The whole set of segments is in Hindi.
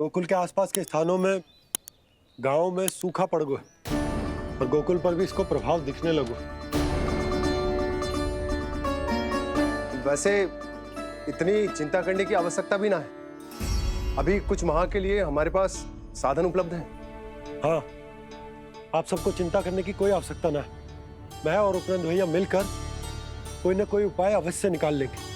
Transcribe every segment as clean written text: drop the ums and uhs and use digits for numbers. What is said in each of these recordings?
गोकुल के आसपास के स्थानों में, गांवों में सूखा पड़ गया और गोकुल पर भी इसको प्रभाव दिखने लगो। वैसे इतनी चिंता करने की आवश्यकता भी ना है। अभी कुछ माह के लिए हमारे पास साधन उपलब्ध है। हाँ, आप सबको चिंता करने की कोई आवश्यकता ना है। मैं और उपनंद भैया मिलकर कोई ना कोई उपाय अवश्य निकाल लेंगे।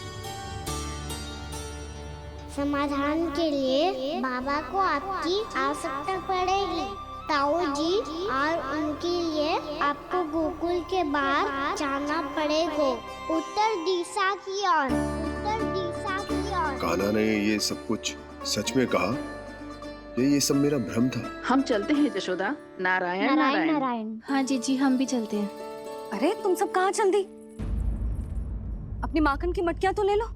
समाधान के लिए बाबा को आपकी आवश्यकता पड़ेगी। ताऊ जी और उनके लिए आपको गोकुल के बाहर जाना पड़ेगा, उत्तर दिशा की ओर, उत्तर दिशा की ओर। कान्हा ने ये सब कुछ सच में कहा या ये सब मेरा भ्रम था? हम चलते हैं जशोदा। नारायण नारायण नारायण। नारायण। हाँ जीजी, हम भी चलते हैं। अरे तुम सब कहाँ चल दी? अपनी माखन की मटकियां तो ले लो।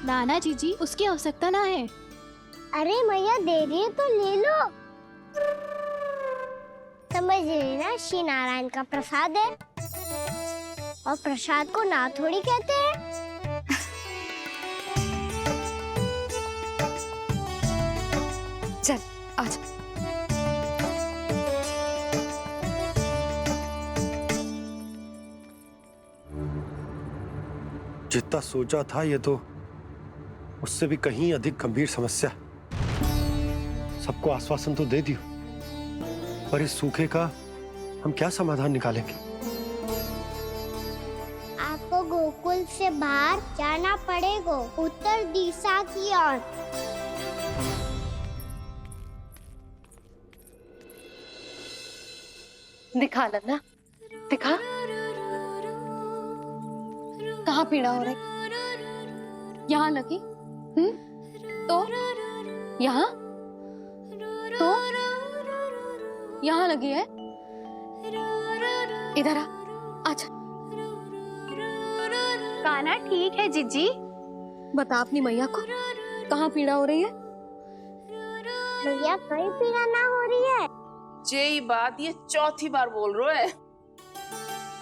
नाना जीजी, उसकी आवश्यकता ना है। अरे मैया दे रही है तो ले लो। समझ रही ना, श्री नारायण का प्रसाद है और प्रसाद को ना थोड़ी कहते हैं। चल आज। जितना सोचा था ये तो उससे भी कहीं अधिक गंभीर समस्या। सबको आश्वासन तो दे दियो, पर इस सूखे का हम क्या समाधान निकालेंगे? आपको गोकुल से बाहर जाना पड़ेगा, उत्तर दिशा की ओर। दिखा लन्ना, दिखा। कहाँ पीड़ा हो रही? यहाँ लगी? तो यहाँ? तो यहाँ लगी है? इधर आ, आजा। कान्हा ठीक है जीजी। बता अपनी मैया को कहाँ पीड़ा हो रही है? भैया कहीं पीड़ा ना हो रही है। ये बात ये चौथी बार बोल रहे है।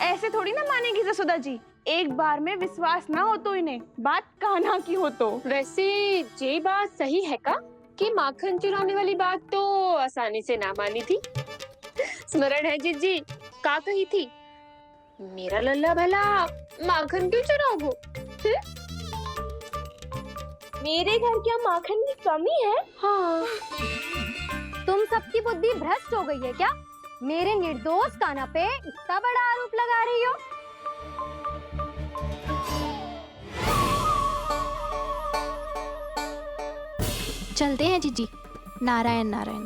ऐसे थोड़ी ना मानेगी जसोदा जी। एक बार में विश्वास ना हो तो इन्हें, बात कान्हा की हो तो। वैसे ये बात सही है का कि माखन चुराने वाली बात तो आसानी से ना मानी थी। स्मरण है जीजी, का कही थी? मेरा लल्ला भला माखन क्यों चुराओगो? मेरे घर क्या माखन की कमी है? हाँ। तुम सबकी बुद्धि भ्रष्ट हो गई है क्या? मेरे निर्दोष कान्हा पे इतना बड़ा आरोप लगा रही हो? चलते हैं जीजी। नारायण नारायण।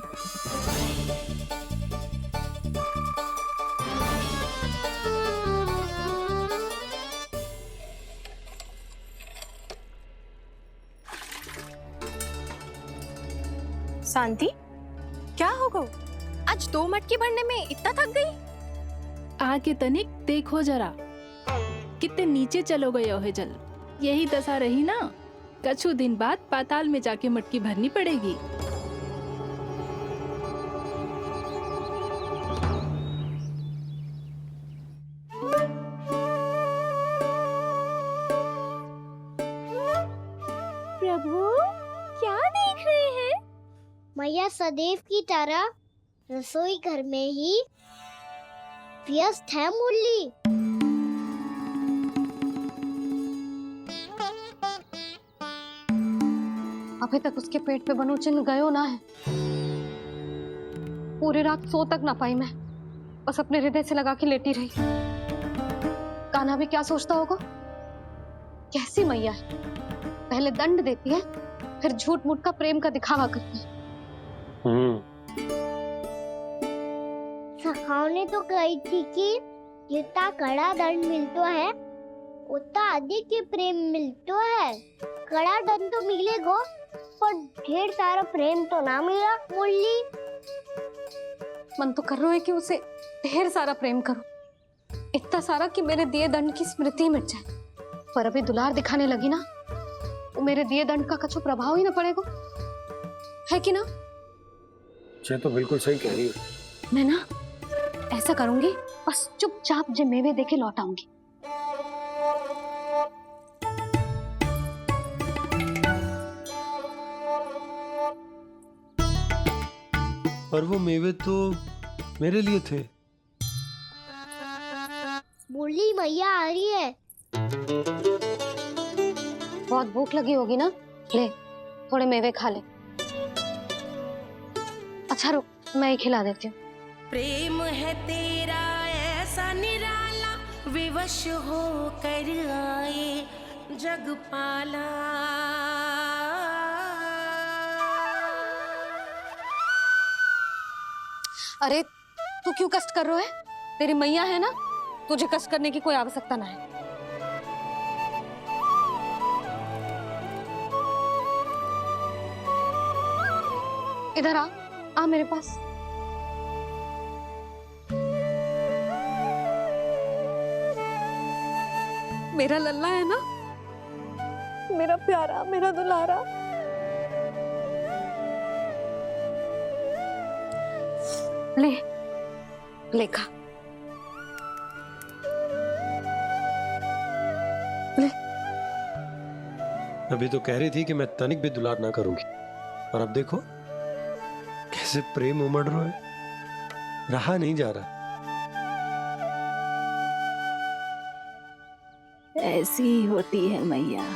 शांति, क्या हो गो? आज 2 मटकी भरने में इतना थक गई? आके तनिक देखो जरा, कितने नीचे चलो गए हो जल। यही दशा रही ना, कछु दिन बाद पाताल में जाके मटकी भरनी पड़ेगी। प्रभु क्या देख रहे हैं? मैया सदैव की तरह रसोई घर में ही व्यस्त है मुरली। अभी तक उसके पेट पे बनो चिन्ह गयो ना है। पूरी रात सो तक ना पाई मैं, बस अपने हृदय से लगा के लेटी रही। कान्हा भी क्या सोचता होगा? कैसी मैया है, पहले दंड देती है, फिर झूठ मूठ का प्रेम का दिखावा करती है। सखाओ ने तो कही थी कि जितना कड़ा दंड मिलता है उतना अधिक ही प्रेम मिलता है। कड़ा दंड तो मिलेगा पर ढेर सारा प्रेम तो ना मिला मुरली। मन तो कर रहा है कि उसे ढेर सारा प्रेम करो, इतना सारा कि मेरे दिए दंड की स्मृति मिट जाए। पर अभी दुलार दिखाने लगी ना, वो मेरे दिए दंड का कछु प्रभाव ही ना पड़ेगा, है कि ना? ये तो बिल्कुल सही कह रही हो। मैं ना ऐसा करूंगी, बस चुपचाप जे मेवे देके लौट आऊंगी। पर वो मेवे तो मेरे लिए थे। बोली मैया आ रही है। बहुत भूख लगी होगी ना, ले थोड़े मेवे खा ले। अच्छा रुक, मैं ही खिला देती हूँ। प्रेम है तेरा ऐसा निराला, विवश हो कर आए जग पाला। अरे तू क्यों कष्ट कर रहा है? तेरी मैया है ना, तुझे कष्ट करने की कोई आवश्यकता ना है। इधर आ मेरे पास। मेरा लल्ला है ना, मेरा प्यारा, मेरा दुलारा। ले खा। ले। अभी तो कह रही थी कि मैं तनिक भी दुलार ना करूंगी, और अब देखो कैसे प्रेम उमड़ रहा है, रहा नहीं जा रहा। ऐसी ही होती है मैया,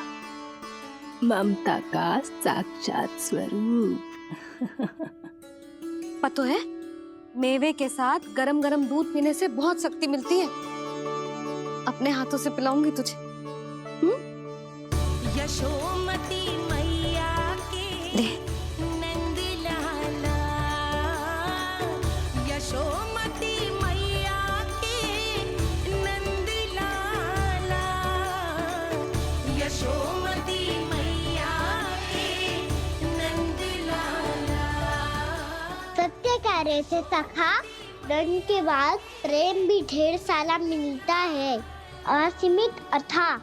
ममता का साक्षात स्वरूप। पता है, मेवे के साथ गरम गरम दूध पीने से बहुत शक्ति मिलती है। अपने हाथों से पिलाऊंगी तुझे। यशोमती मैया के नंद लाला, यशोमती मैया के नंद लाला, यशोमती मैया के नंद लाला। सत्य कह रहे थे सखा, दंड के बाद प्रेम भी ढेर सारा मिलता है, असीमित अथाह।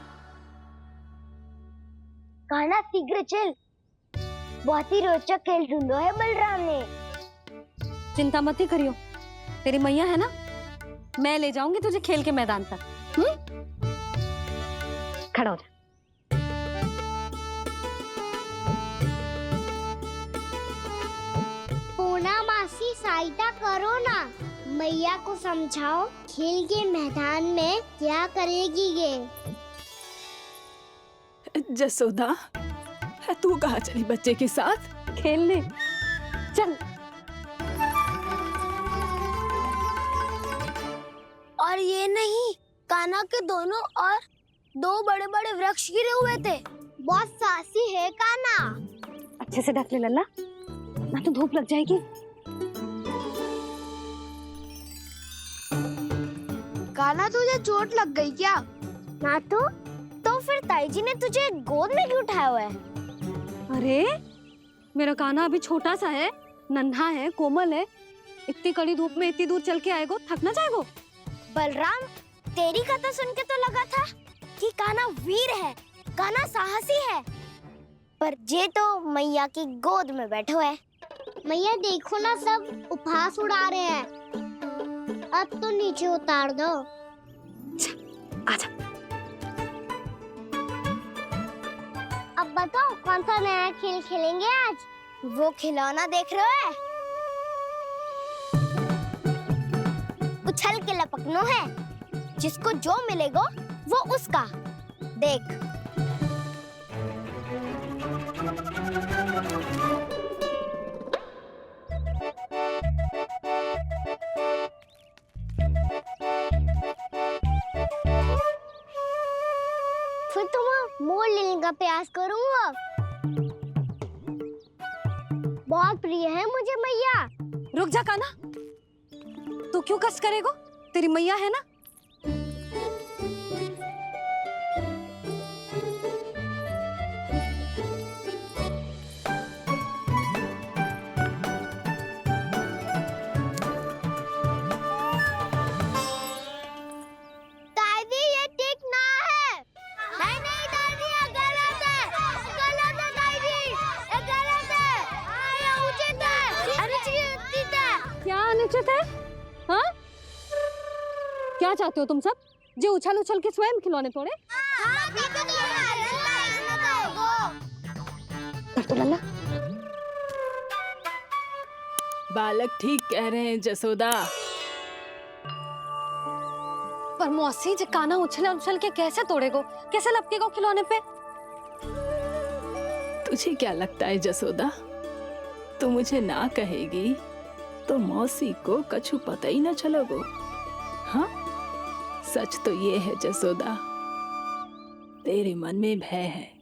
गाना शीघ्र चल, बहुत ही रोचक खेल ढूंढो है बलराम ने। चिंता मत ही करियो, तेरी मैया है ना, मैं ले जाऊंगी तुझे खेल के मैदान तक। खड़ा हो जा। पूना मासी सहायता करो ना, मैया को समझाओ खेल के मैदान में क्या करेगी ये। जसोदा, तू कहाँ चली बच्चे के साथ? खेलने चल। और ये नहीं, कान्हा के दोनों और दो बड़े बड़े वृक्ष गिरे हुए थे। बहुत साहसी है कान्हा। अच्छे से ढक ले लल्ला, ना तो धूप लग जाएगी। कान्हा तुझे चोट लग गई क्या? ना तो फिर ताई जी ने तुझे गोद में क्यों उठाया हुआ है? अरे मेरा कान्हा अभी छोटा सा है, नन्हा है, कोमल है। इतनी कड़ी धूप में इतनी दूर चल के आएगो, थक ना जाएगो? बलराम, तेरी कथा सुन के तो लगा था कि कान्हा वीर है, कान्हा साहसी है, पर जे तो मैया की गोद में बैठो है। मैया देखो ना, सब उपहास उड़ा रहे हैं। अब तो नीचे उतार दो। आजा। अब बताओ कौन सा नया खेल खेलेंगे आज? वो खिलौना देख रहे हो? उछल के लपकनो है, जिसको जो मिलेगा वो उसका। देख। फिर तुम मोड़ लेने का प्रयास करूंगा। बहुत प्रिय है मुझे मैया। रुक जा कान्हा, तू क्यों कष्ट करेगो? तेरी मैया है ना। दादी ये ठीक ना है। नहीं नहीं दादी, ये गलत है। गलत है दादी, ये गलत है। ये उचित है, अनुचित है। क्या अनुचित है? हाँ? क्या चाहते हो तुम सब? जो उछल उछल के स्वयं खिलौने तोड़े? तो लल्ला बालक ठीक कह रहे हैं जसोदा। पर मौसी जे काना उछल उछल के कैसे तोड़ेगो, कैसे लपकेगो खिलौने पे? तुझे क्या लगता है जसोदा, तू मुझे ना कहेगी तो मौसी को कछु पता ही ना चलोगो? हाँ, सच तो ये है जसोदा, तेरे मन में भय है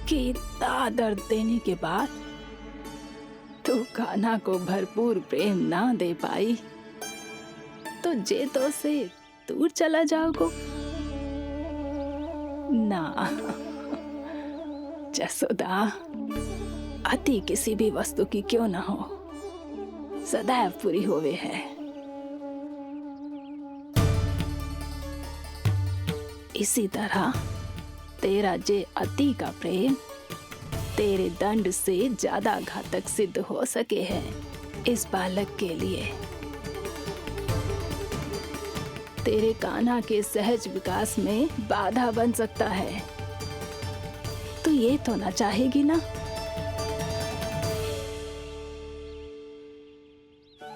कि इतना दर्द देने के बाद तू कान्हा को भरपूर प्रेम ना दे पाई तो जेतो से दूर चला जाओगो ना। जसोदा, अति किसी भी वस्तु की क्यों ना हो, सदैव पूरी होवे है। इसी तरह तेरा जे अति का प्रेम तेरे दंड से ज्यादा घातक सिद्ध हो सके है इस बालक के लिए। तेरे कान्हा के सहज विकास में बाधा बन सकता है। तो ये तो ना चाहेगी ना?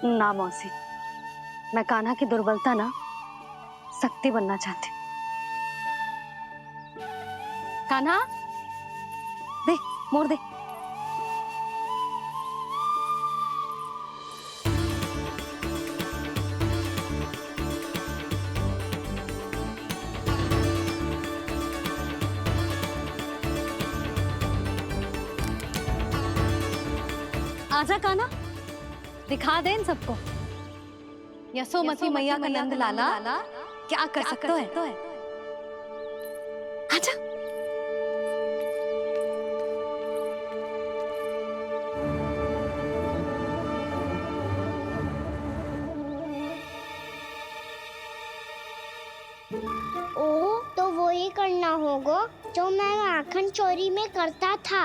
ना मौसी, मैं कान्हा की दुर्बलता ना शक्ति बनना चाहती। कान्हा, दे मोड़ दे। आजा कान्हा, दिखा दे इन सबको यशोमती मैया का नंद लाला क्या कर सकता है। आजा। ओ, तो वो ही करना होगा जो मैं माखन चोरी में करता था।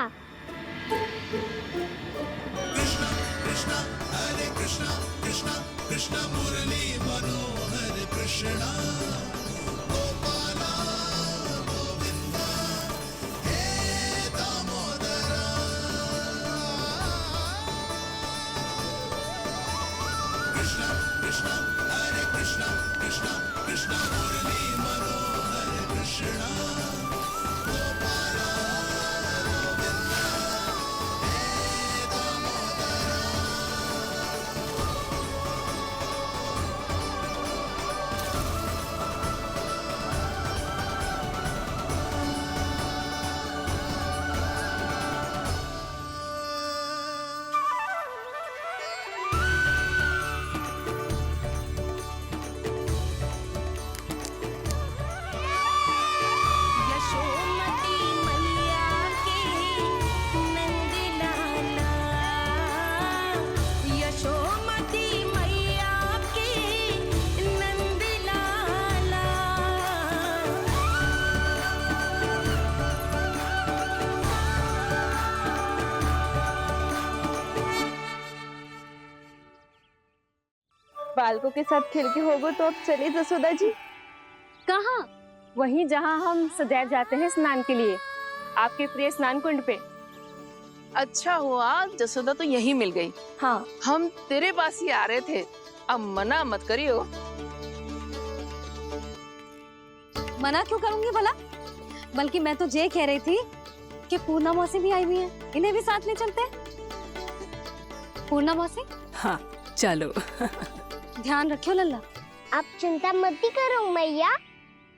यशोमती मैया के नंद लाला, यशोमती मैया के नंद लाला। बालकों के साथ खेल के होगो तो अब चलिए जसोदा जी। कहाँ? वहीं जहाँ हम सदैव जाते हैं स्नान के लिए, आपके प्रिय स्नान कुंड पे। अच्छा हुआ जसोदा तो यही मिल गई। हाँ, हम तेरे पास ही आ रहे थे, अब मना मत करियो। मना क्यों करूंगी भला? बल्कि मैं तो ये कह रही थी कि पूर्णा मौसी भी आई हुई है, इन्हें भी साथ ले चलते हैं। पूर्णा मौसी, हाँ चलो। ध्यान रखियो लल्ला। आप चिंता मत ही करो मैया,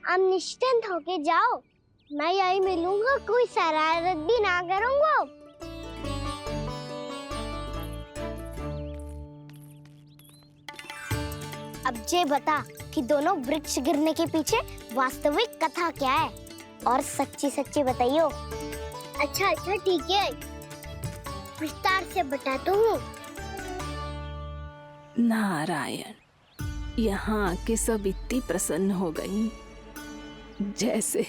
आप निश्चिंत होके जाओ, मैं यही मिलूंगा, कोई शरारत भी ना करूंगा। अब ये बता कि दोनों वृक्ष गिरने के पीछे वास्तविक कथा क्या है, और सच्ची सच्ची बताइयो। अच्छा अच्छा ठीक है, विस्तार से बताता हूँ। नारायण, यहाँ के सब इतनी प्रसन्न हो गई जैसे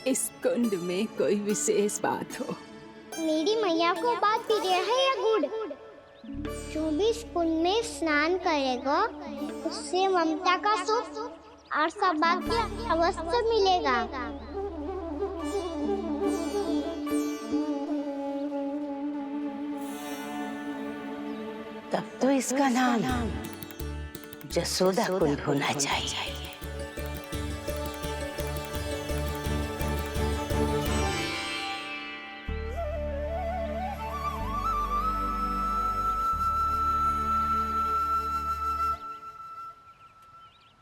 इस कुंड में कोई विशेष बात हो। मेरी मैया को बात प्रिय है या गुड़? जो भी इस कुंड में स्नान करेगा उससे ममता का सुख और सौभाग्य अवश्य मिलेगा। तब तो इसका नाम जसोदा कुंड होना चाहिए।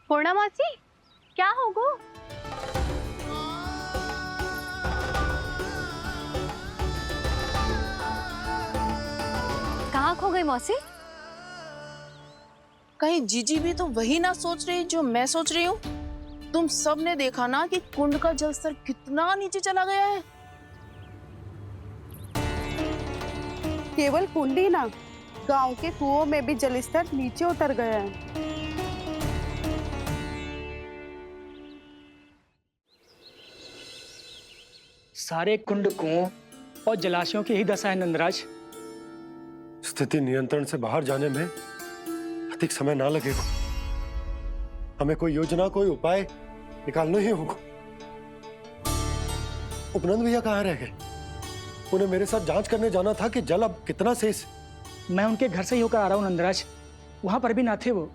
पूर्णा मासी, क्या होगो? कहाँ खो गई मौसी? कहीं जीजी भी तो वही ना सोच रही जो मैं सोच रही हूँ। तुम सब ने देखा ना कि कुंड का जलस्तर कितना नीचे चला गया है। केवल कुंड ही ना, गांव के कुओं में भी जलस्तर नीचे उतर गया है। सारे कुंड कुओं और जलाशयों की ही दशा है नंदराज। स्थिति नियंत्रण से बाहर जाने में अधिक समय ना लगेगा। हमें कोई योजना, कोई उपाय निकालना ही होगा। उपनंद भैया कहाँ रह गए? उन्हें मेरे साथ जांच करने जाना था कि जल अब कितना शेष। मैं उनके घर से ही होकर आ रहा हूँ नंदराज, वहां पर भी ना थे वो।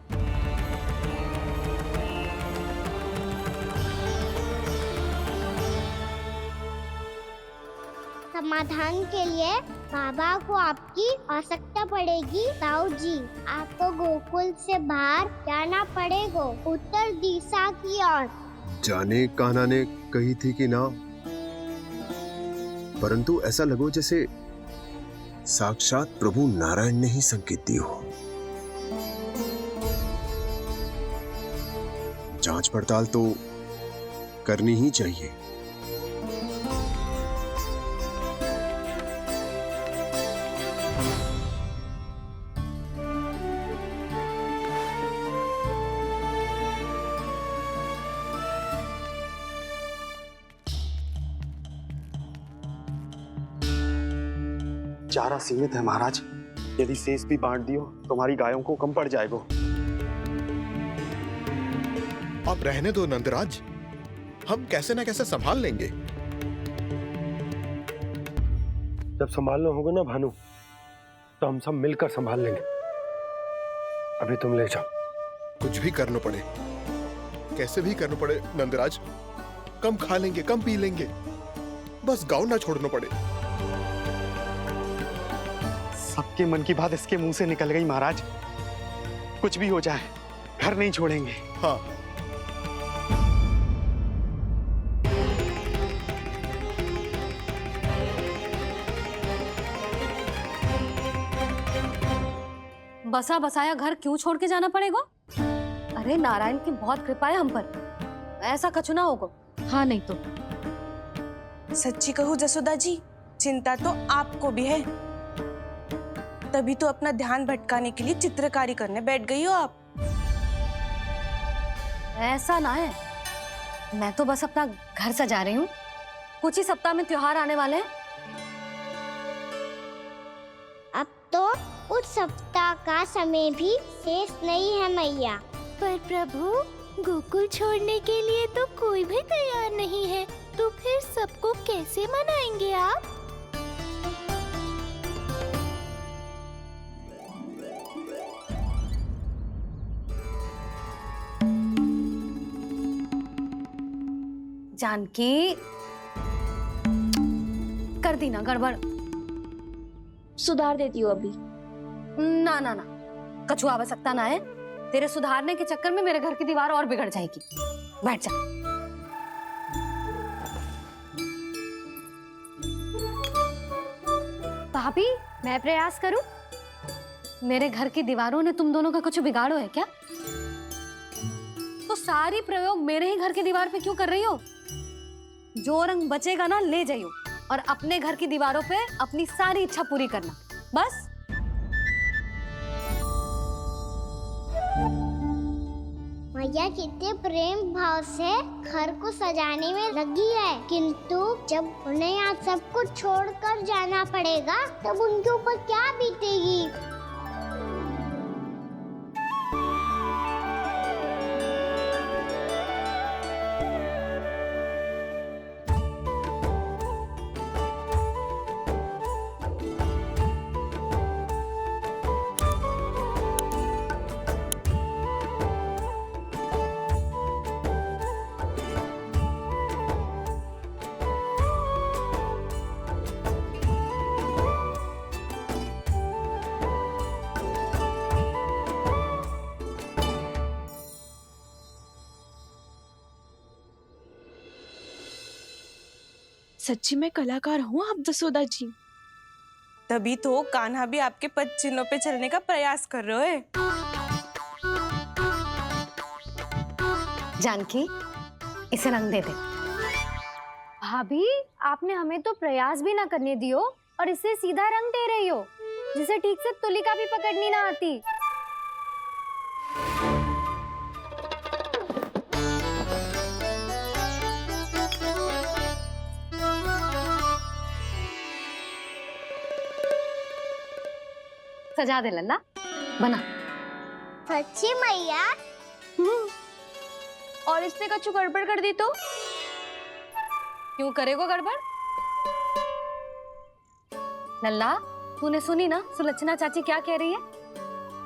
समाधान के लिए बाबा को आपकी आवश्यकता पड़ेगी। ताऊ जी, आपको गोकुल से बाहर जाना पड़ेगा, उत्तर दिशा की ओर। जाने कान्हा ने कही थी कि ना, परंतु ऐसा लगो जैसे साक्षात प्रभु नारायण ने ही संकेत दी हो। जांच पड़ताल तो करनी ही चाहिए। चारा सीमित है महाराज, यदि शेष भी बांट दियो तो हमारी गायों को कम पड़ जाएगा। अब रहने दो नंदराज, हम कैसे ना कैसे संभाल लेंगे। जब संभालना होगा ना भानु, तो हम सब मिलकर संभाल लेंगे। अभी तुम ले जाओ। कुछ भी करना पड़े, कैसे भी करना पड़े नंदराज, कम खा लेंगे, कम पी लेंगे, बस गाँव ना छोड़ना पड़े। सबके मन की बात इसके मुंह से निकल गई महाराज। कुछ भी हो जाए, घर नहीं छोड़ेंगे। हाँ, बसा बसाया घर क्यों छोड़ के जाना पड़ेगा? अरे नारायण की बहुत कृपा है हम पर, ऐसा कछु ना होगा। हाँ नहीं तो सच्ची कहूँ जसोदा जी, चिंता तो आपको भी है, तभी तो अपना ध्यान भटकाने के लिए चित्रकारी करने बैठ गई हो आप। ऐसा ना है, मैं तो बस अपना घर सजा रही हूँ। कुछ ही सप्ताह में त्योहार आने वाले हैं। अब तो उस सप्ताह का समय भी शेष नहीं है मैया। पर प्रभु, गोकुल छोड़ने के लिए तो कोई भी तैयार नहीं है, तो फिर सबको कैसे मनाएंगे आप? जानकी, कर दी ना गड़बड़। सुधार देती हूँ अभी। ना ना ना, कछु आवश्यकता ना है। तेरे सुधारने के चक्कर में मेरे घर की दीवार और बिगड़ जाएगी। बैठ जा। भाभी, मैं प्रयास करूं? मेरे घर की दीवारों ने तुम दोनों का कुछ बिगाड़ो है क्या? तो सारी प्रयोग मेरे ही घर की दीवार पे क्यों कर रही हो? जो रंग बचेगा ना ले जाइयो, और अपने घर की दीवारों पे अपनी सारी इच्छा पूरी करना, बस। मैया कितने प्रेम भाव से घर को सजाने में लगी है, किंतु जब उन्हें यहाँ सब कुछ छोड़कर जाना पड़ेगा तब उनके ऊपर क्या बीतेगी। सच्ची में कलाकार हूँ आप जसोदा जी। तभी तो कान्हा भी आपके पद चिन्हों पे चलने का प्रयास कर रहे है। जानकी, इसे रंग दे दे। भाभी, आपने हमें तो प्रयास भी ना करने दियो और इसे सीधा रंग दे रही हो, जिसे ठीक से तुलिका भी पकड़नी ना आती। सजा दे लल्ला, बना। सच्ची मैया? और इसने कछु गड़बड़ कर दी तो? क्यों करेगो गड़बड़? लल्ला, तूने सुनी ना सुलक्षणा चाची क्या कह रही है?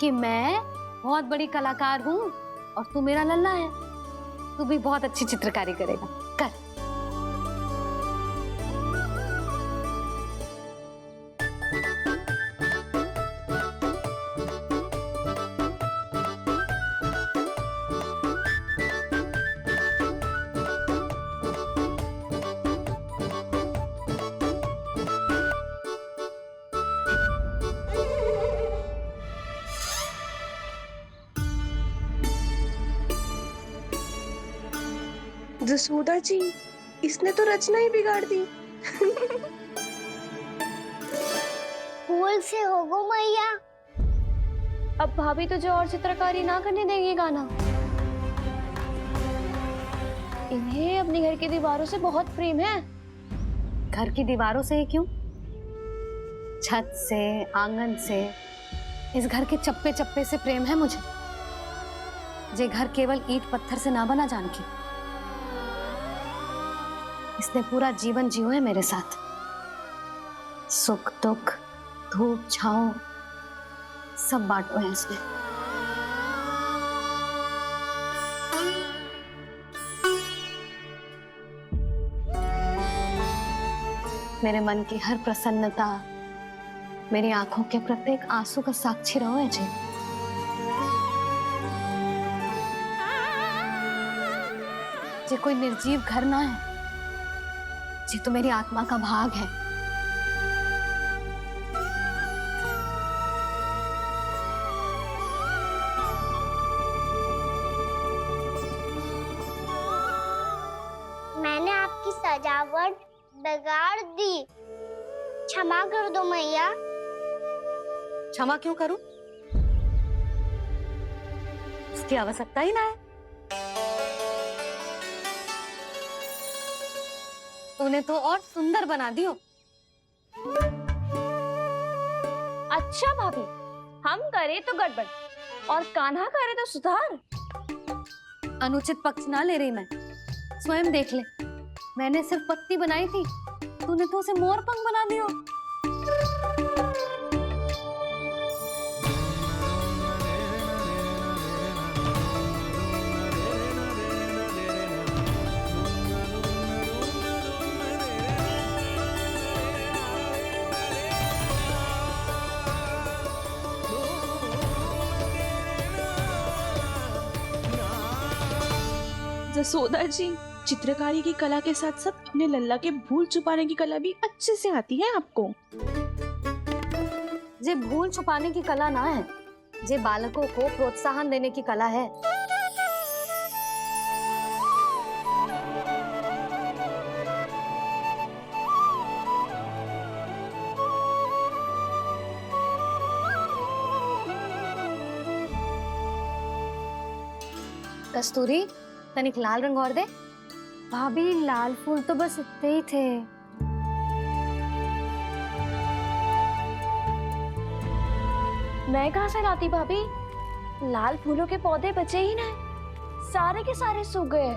कि मैं बहुत बड़ी कलाकार हूँ और तू मेरा लल्ला है। तू भी बहुत अच्छी चित्रकारी करेगा, कर। जसोदा जी, इसने तो रचना ही बिगाड़ दी। फूल से होगो मैया। अब भाभी तुझे और चित्रकारी ना करने देंगी गाना। इन्हें अपने घर की दीवारों से बहुत प्रेम है। घर की दीवारों से ही क्यों? छत से, आंगन से, इस घर के चप्पे चप्पे से प्रेम है मुझे। ये घर केवल ईंट पत्थर से ना बना जानकी। इसने पूरा जीवन जियो है मेरे साथ। सुख दुख, धूप छांव सब बांटो है इसने। मेरे मन की हर प्रसन्नता, मेरी आंखों के प्रत्येक आंसू का साक्षी रहो है जी। ये कोई निर्जीव घर ना है, ये तो मेरी आत्मा का भाग है। मैंने आपकी सजावट बिगाड़ दी, क्षमा कर दो मैया। क्षमा क्यों करूं? उसकी आवश्यकता ही ना है। तूने तो और सुंदर बना दियो। अच्छा भाभी, हम करे तो गड़बड़ और कान्हा करे तो सुधार। अनुचित पक्ष ना ले रही मैं, स्वयं देख ले। मैंने सिर्फ पत्ती बनाई थी, तूने तो उसे मोर पंख बना दियो। जसोदा जी, चित्रकारी की कला के साथ साथ अपने लल्ला के भूल छुपाने की कला भी अच्छे से आती है आपको। ये भूल छुपाने की कला ना है, ये बालकों को प्रोत्साहन देने की कला है। कस्तूरी, तनिक लाल रंग और दे। भाभी, लाल फूल तो बस इतने ही थे। मैं कहाँ से लाती भाभी? लाल फूलों के पौधे बचे ही ना, सारे के सारे सूख गए।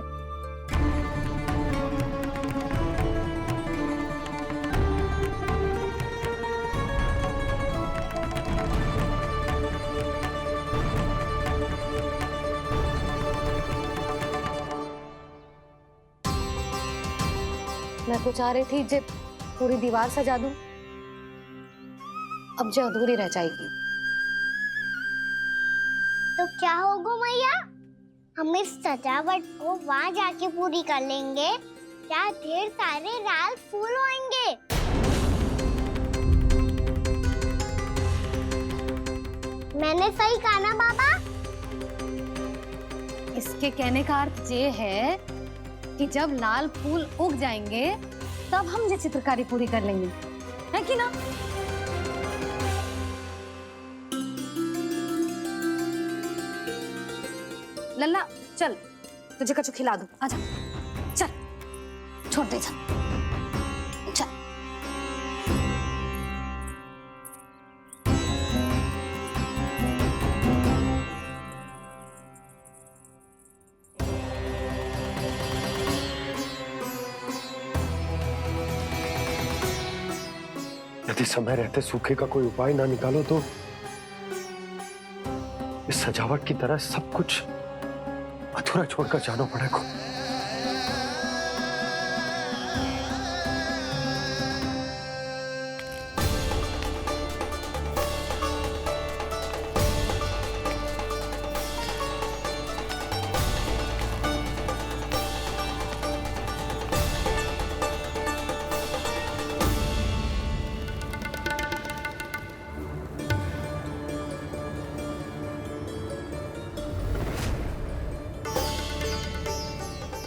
मैं तो चाह रही थी जब पूरी दीवार सजा दूं, अब जो अधूरी रह जाएगी। तो क्या होगा मैया? हम इस सजावट को वहां जाके पूरी कर लेंगे क्या ढेर सारे लाल फूल होंगे। मैंने सही कहा ना बाबा? इसके कहने का अर्थ ये है कि जब लाल फूल उग जाएंगे तब हम ये चित्रकारी पूरी कर लेंगे, है कि ना? लल्ला चल, तुझे कछु खिला दूं, आजा चल, छोड़ दे चल चल। यदि समय रहते सूखे का कोई उपाय ना निकालो तो इस सजावट की तरह सब कुछ अधूरा छोड़कर जाना पड़ेगा।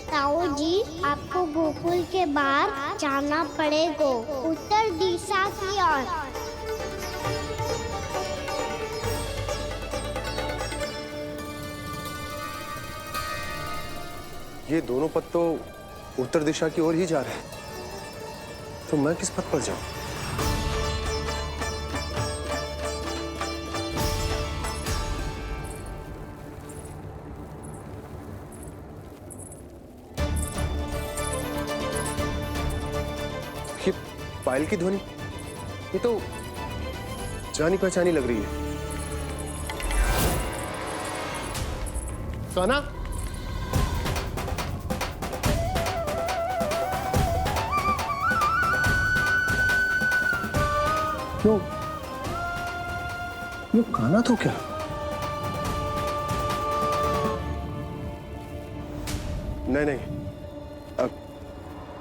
ताऊ जी, आपको गोकुल के बाहर जाना पड़ेगा, उत्तर दिशा की ओर। ये दोनों पथ तो उत्तर दिशा की ओर ही जा रहे हैं, तो मैं किस पथ पर जाऊं? ये पायल की ध्वनि, ये तो जानी पहचानी लग रही है। कान्हा, क्यों? ये कान्हा तो क्या? नहीं नहीं,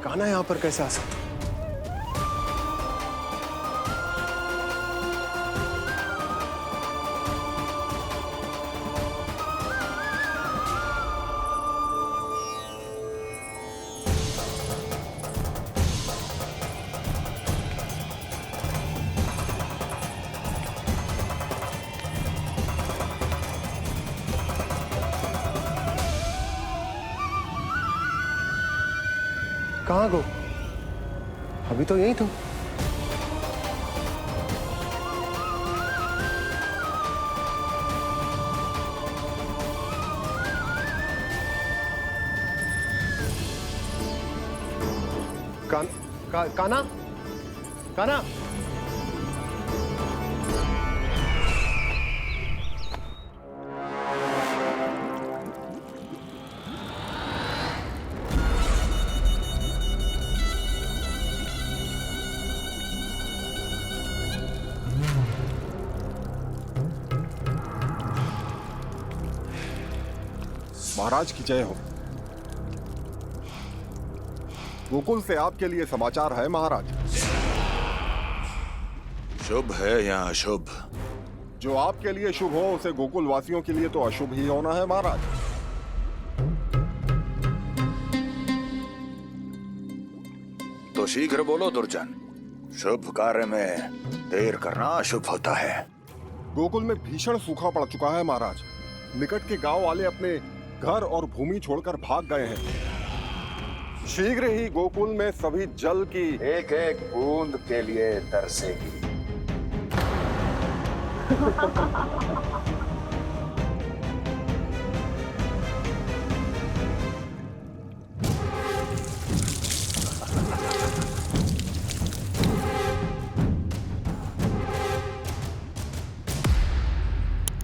कान्हा यहां पर कैसे आ सकता? कहाँ गो? अभी तो यही तो। कान्हा, कान्हा, महाराज की जय हो। गोकुल से आपके लिए समाचार है महाराज। शुभ है या अशुभ? जो आपके लिए शुभ हो उसे गोकुल वासियों के लिए तो अशुभ ही होना है महाराज। तो शीघ्र बोलो दुर्जन, शुभ कार्य में देर करना अशुभ होता है। गोकुल में भीषण सूखा पड़ चुका है महाराज। निकट के गांव वाले अपने घर और भूमि छोड़कर भाग गए हैं। शीघ्र ही गोकुल में सभी जल की एक एक बूंद के लिए तरसेगी।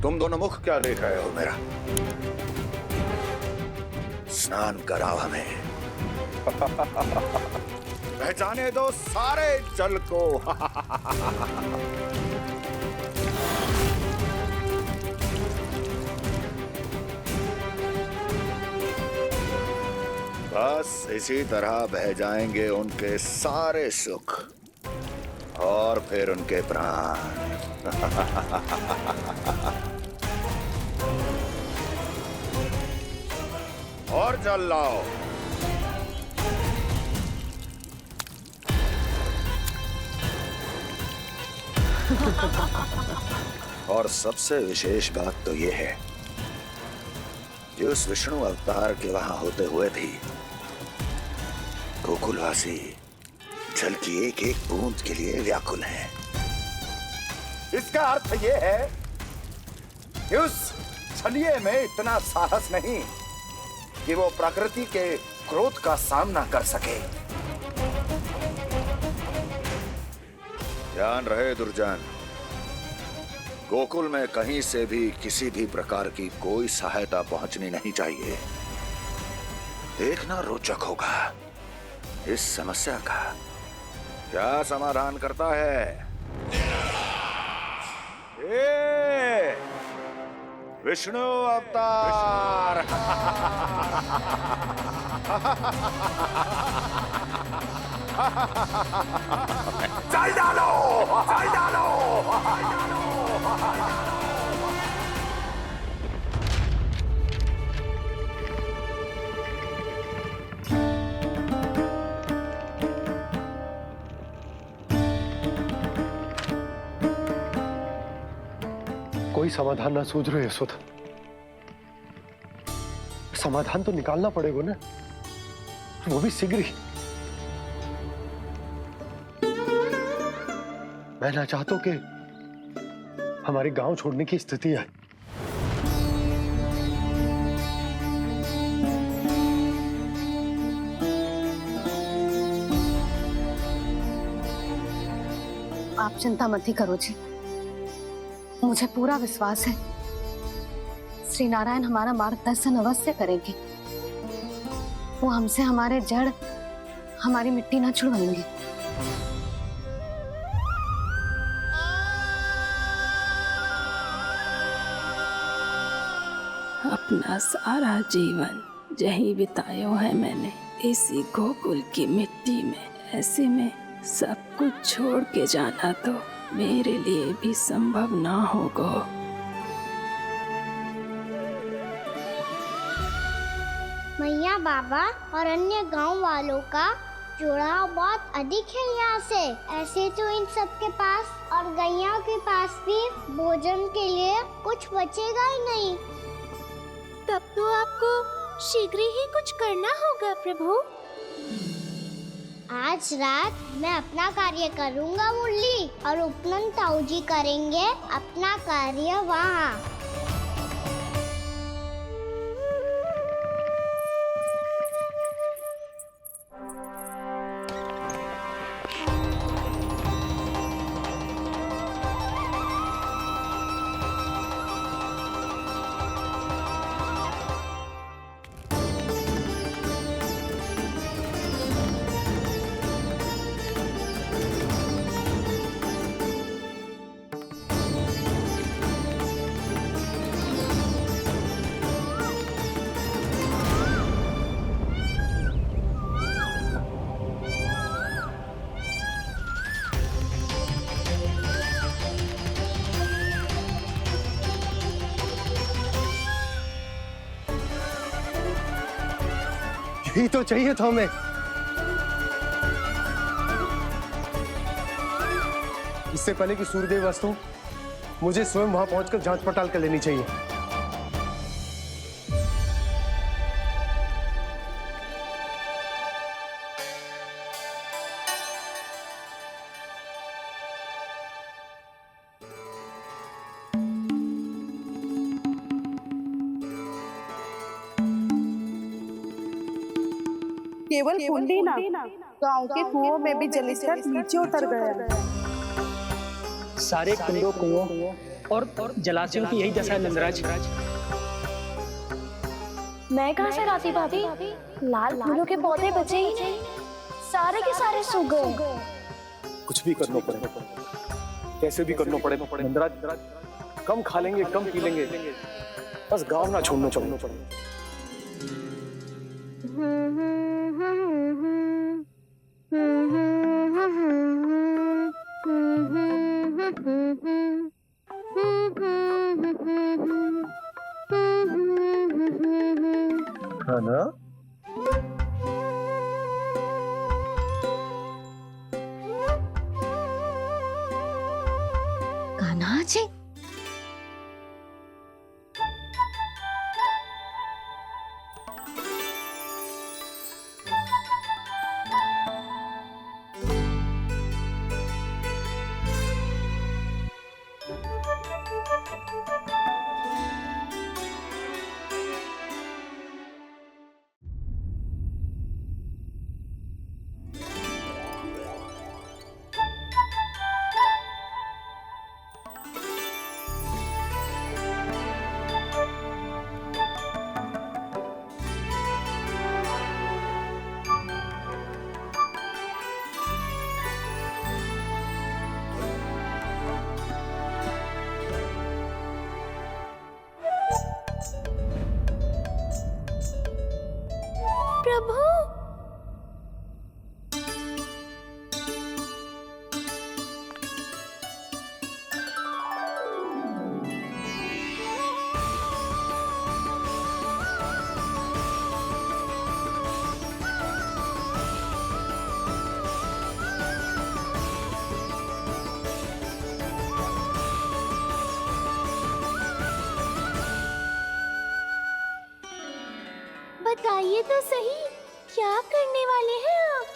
तुम दोनों मुख क्या देख रहे हो मेरा? स्नान कराओ हमें। पहचाने दो सारे जल को। बस इसी तरह बह जाएंगे उनके सारे सुख और फिर उनके प्राण। और जल लाओ। और सबसे विशेष बात तो ये है कि उस विष्णु अवतार के वहां होते हुए भी गोकुलवासी जल की एक एक बूंद के लिए व्याकुल हैं। इसका अर्थ ये है कि उस छलिए में इतना साहस नहीं कि वो प्रकृति के क्रोध का सामना कर सके। ध्यान रहे दुर्जन, गोकुल में कहीं से भी किसी भी प्रकार की कोई सहायता पहुंचनी नहीं चाहिए। देखना रोचक होगा इस समस्या का क्या समाधान करता है। ए, विष्णु अवतार। चल डालो, चल डालो। कोई समाधान ना सूझ रहे यशोदा। समाधान तो निकालना पड़ेगा ना, वो भी शीघ्र ही। मैं ना चाहता हूं कि हमारे गांव छोड़ने की स्थिति आए। आप चिंता मत ही करो जी, मुझे पूरा विश्वास है श्री नारायण हमारा मार्गदर्शन अवश्य करेंगे। वो हमसे हमारे जड़, हमारी मिट्टी न छुड़वाएंगे। अपना सारा जीवन यही बितायो है मैंने, इसी गोकुल की मिट्टी में। ऐसे में सब कुछ छोड़ के जाना तो मेरे लिए भी संभव ना होगा। मैया बाबा और अन्य गांव वालों का जुड़ाव बहुत अधिक है यहाँ से। ऐसे तो इन सब के पास और गैया के पास भी भोजन के लिए कुछ बचेगा ही नहीं। तब तो आपको शीघ्र ही कुछ करना होगा प्रभु। आज रात मैं अपना कार्य करूँगा मुरली, और उपनंद ताऊ जी करेंगे अपना कार्य वहाँ। यही तो चाहिए था हमें। इससे पहले कि सूर्यदेव वस्तु, मुझे स्वयं वहां पहुंचकर जांच पड़ताल कर लेनी चाहिए। केवल कुंडी ना, गांव के कुओं में भी जलस्तर नीचे उतर गया। सारे कुंडों, कुओं और जलाशयों की यही दशा है नंदराज। मैं कहाँ से लाती भाभी? लाल फूलों के पौधे बचे ही नहीं, सारे के सारे सूख गए। कुछ भी करना पड़ेगा, कैसे भी करना पड़ेगा नंदराज। कम खा लेंगे, कम पी लेंगे, बस गांव ना छोड़ना चाहिए। खाना कान्हा जी, प्रभु, बताइए तो सही, क्या करने वाले हैं आप?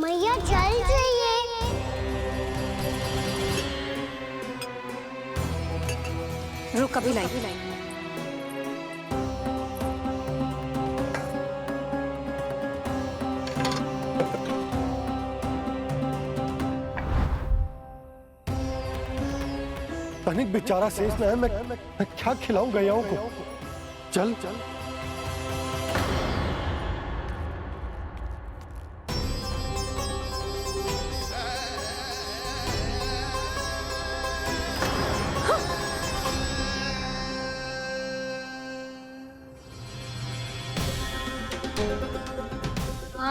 मैया जल जाइए। रुक, अभी लाई। तनिक बेचारा शेष न है, मैं क्या खिलाऊं गयाओं को? चल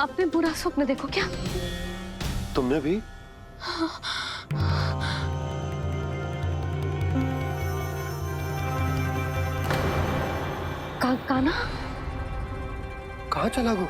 आपने बुरा स्वप्न देखो क्या? तुमने भी? कान्हा कहाँ चला गो?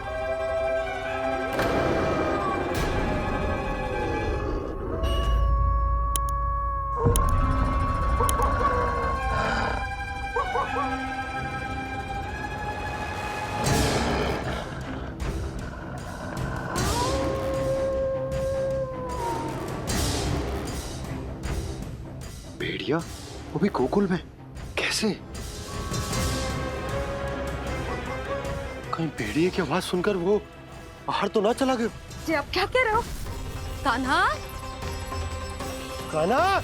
भेड़िया वो भी गोकुल में कैसे? कहीं भेड़िए की आवाज सुनकर वो बाहर तो ना चला गया? जी आप क्या कह रहे हो? कान्हा कान्हा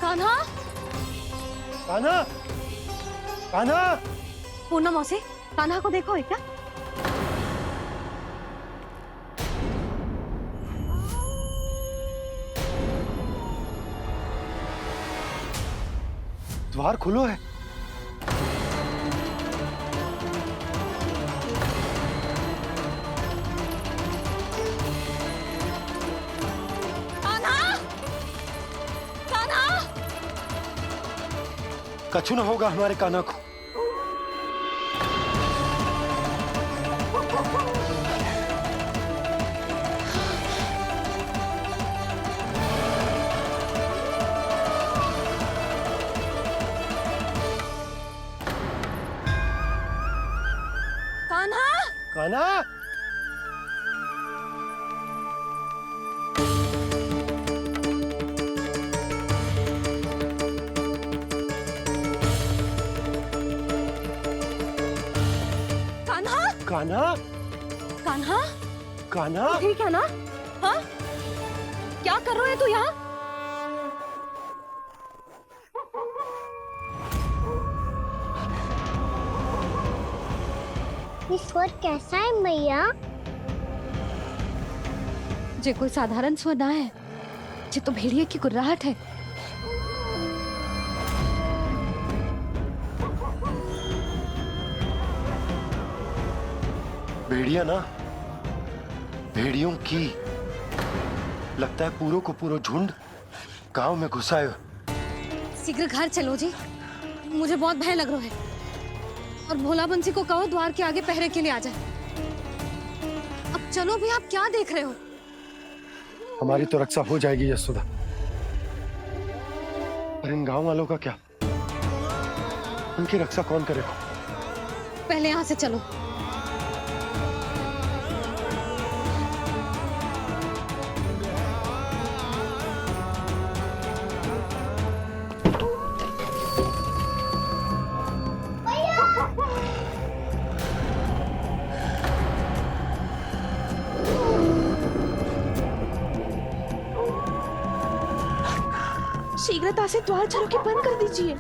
कान्हा कान्हा कान्हा पूनम मौसी, कान्हा को देखो है क्या? द्वार खुलो है। कछु न होगा हमारे कान्हा को। कान्हा कान्हा कान्हा कान्हा कान्हा ठीक है ना? हाँ क्या कर रहे हो तू यहाँ? ये स्वर कैसा है मैया? जे कोई साधारण स्वर ना है, जे तो भेड़िए की गुर्राहट है। भेड़िया ना, भेड़ियों की लगता है पूरों को पूरा झुंड गांव में घुसा है। शीघ्र घर चलो जी, मुझे बहुत भय लग रहा है। और भोला बंसी को कहो द्वार के आगे पहरे के लिए आ जाए। अब चलो भी, आप क्या देख रहे हो? हमारी तो रक्षा हो जाएगी यशोदा, पर इन गांव वालों का क्या? उनकी रक्षा कौन करेगा? पहले यहाँ से चलो। शीघ्रता से द्वार चारों के बंद कर दीजिए।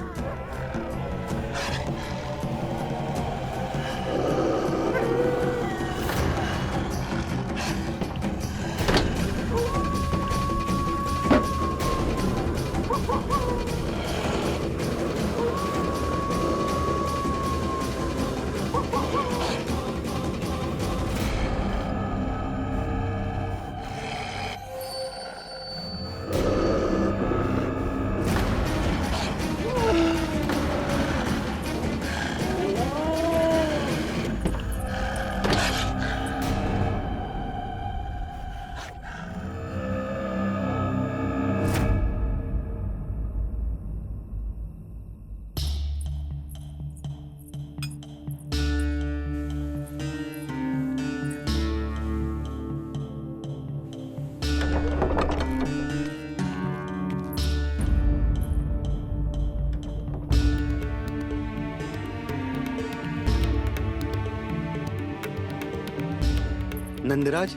नंदराज,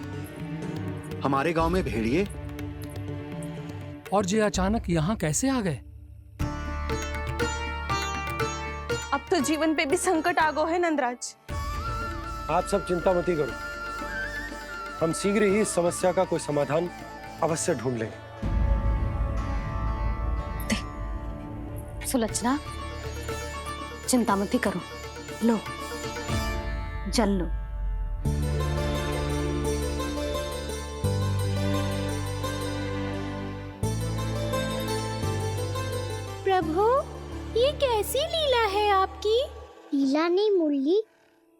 हमारे गांव में भेड़िए और ये अचानक यहाँ कैसे आ गए? अब तो जीवन पे भी संकट आ गो है नंदराज। आप सब चिंता मत करो, हम शीघ्र ही इस समस्या का कोई समाधान अवश्य ढूंढ लेंगे। सुलक्षणा, चिंता मत करो, लो जल लो। प्रभु, ये कैसी लीला है आपकी? लीला नहीं मुरली,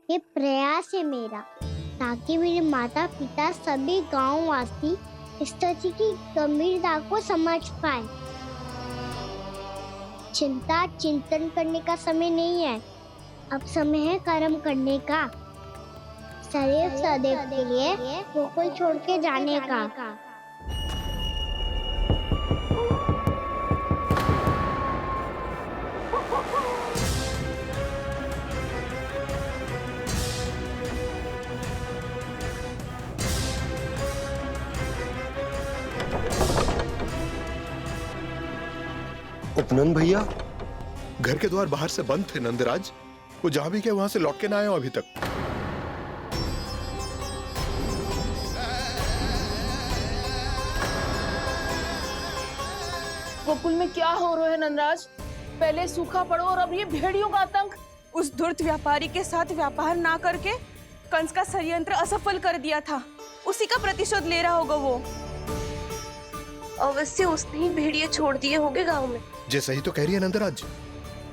ये प्रयास है मेरा, ताकि मेरे माता पिता सभी गांव वासी इस स्थिति की गंभीरता को समझ पाए। चिंता चिंतन करने का समय नहीं है, अब समय है कर्म करने का, सदैव सदैव के लिए गोकुल छोड़ के जाने का। उपनंद भैया, घर के द्वार बाहर से बंद थे नंदराज। वो जहां भी गए वहां से लौट के ना आए हो अभी तक। गोकुल में क्या हो रहा है नंदराज? पहले सूखा पड़ो और अब ये भेड़ियों का आतंक। उस धूर्त व्यापारी के साथ व्यापार ना करके कंस का षड्यंत्र असफल कर दिया था, उसी का प्रतिशोध ले रहा होगा वो। अवश्य उसने ही भेड़िए छोड़ दिए होंगे गांव में। जे सही तो कह रही है नंदराज,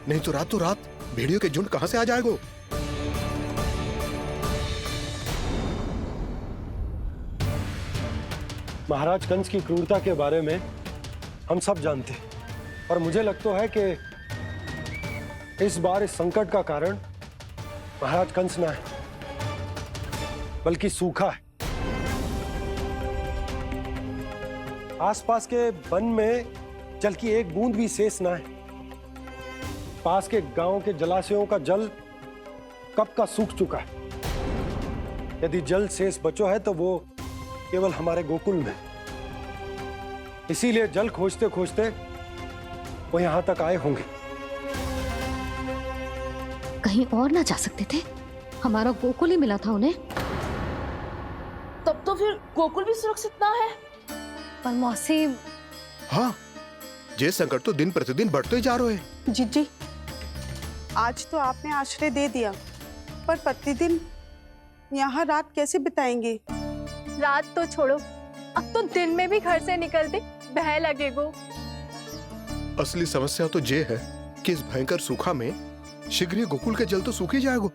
नहीं तो रात भेड़ियों के झुंड कहां से आ जाएगा? महाराज कंस की क्रूरता के बारे में हम सब जानते हैं, और मुझे लगता है कि इस बार इस संकट का कारण महाराज कंस ना है, बल्कि सूखा है। आसपास के वन में जल की एक बूंद भी शेष ना है। पास के गांव के जलाशयों का जल कब का सूख चुका है। यदि जल शेष बचो है तो वो केवल हमारे गोकुल में। इसीलिए जल खोजते खोजते वो यहां तक आए होंगे। कहीं और ना जा सकते थे? हमारा गोकुल ही मिला था उन्हें। तब तो फिर गोकुल भी सुरक्षित ना है। पर मौसी, हाँ, ये संकट तो दिन प्रतिदिन बढ़ते ही जा रहे हैं। जीजी, आज तो आपने आश्रय दे दिया, पर प्रतिदिन यहाँ रात कैसे बिताएंगे? रात तो छोड़ो, अब तो दिन में भी घर से निकलते भय लगेगो। असली समस्या तो ये है कि इस भयंकर सूखा में शीघ्र ही गोकुल के जल तो सूख ही जाएगा।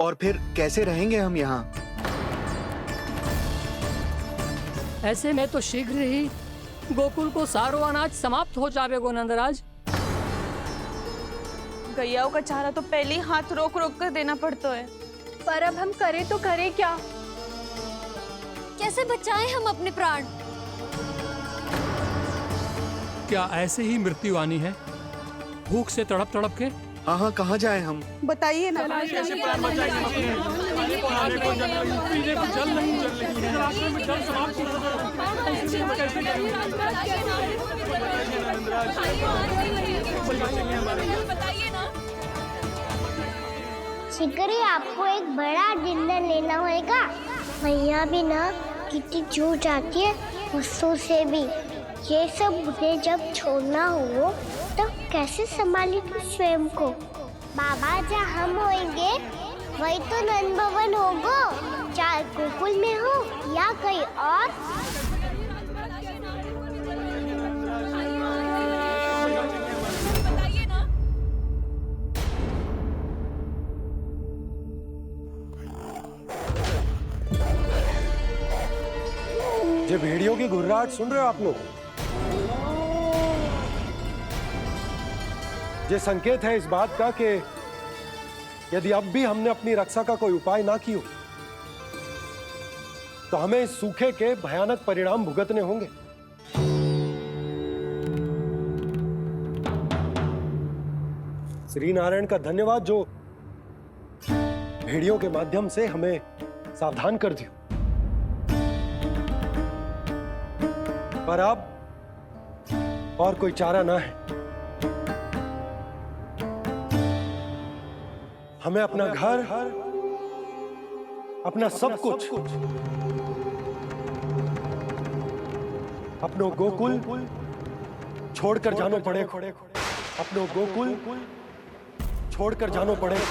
और फिर कैसे रहेंगे हम यहाँ? ऐसे में तो शीघ्र ही गोकुल को सारो अनाज समाप्त हो जाएगो नंदराज। गैयाओं का चारा तो पहले ही हाथ रोक रोक कर देना पड़ता है। पर अब हम करें तो करें क्या? कैसे बचाएं हम अपने प्राण? क्या ऐसे ही मृत्यु आनी है, भूख से तड़प तड़प के? हाँ, कहाँ जाएं हम? बताइए ना। कैसे प्राण बचाएंगे हम अपने? खाने को जल नहीं, पीने को जल नहीं, रास्ते में जल समाप्त हो शीघ्र ही आपको एक बड़ा डिनर लेना होगा। भैया भी ना कितनी जूझ आती है गुस्सों से भी। ये सब मुझे जब छोड़ना हो तो कैसे संभालेंगे स्वयं को? बाबा जहाँ हम होंगे वही तो नंद भवन होगा, चाहे गोकुल में हो या कहीं और। ये भेड़ियों की घुर्राहट सुन रहे हो आप लोग? ये संकेत है इस बात का कि यदि अब भी हमने अपनी रक्षा का कोई उपाय ना किया तो हमें इस सूखे के भयानक परिणाम भुगतने होंगे। श्री नारायण का धन्यवाद जो भेड़ियों के माध्यम से हमें सावधान कर दिया। पर अब और कोई चारा ना है। हमें अपना घर, अपना सब कुछ, अपनो गोकुल छोड़कर जानो पड़ेगा। अपनो गोकुल छोड़कर जानो पड़ेगा।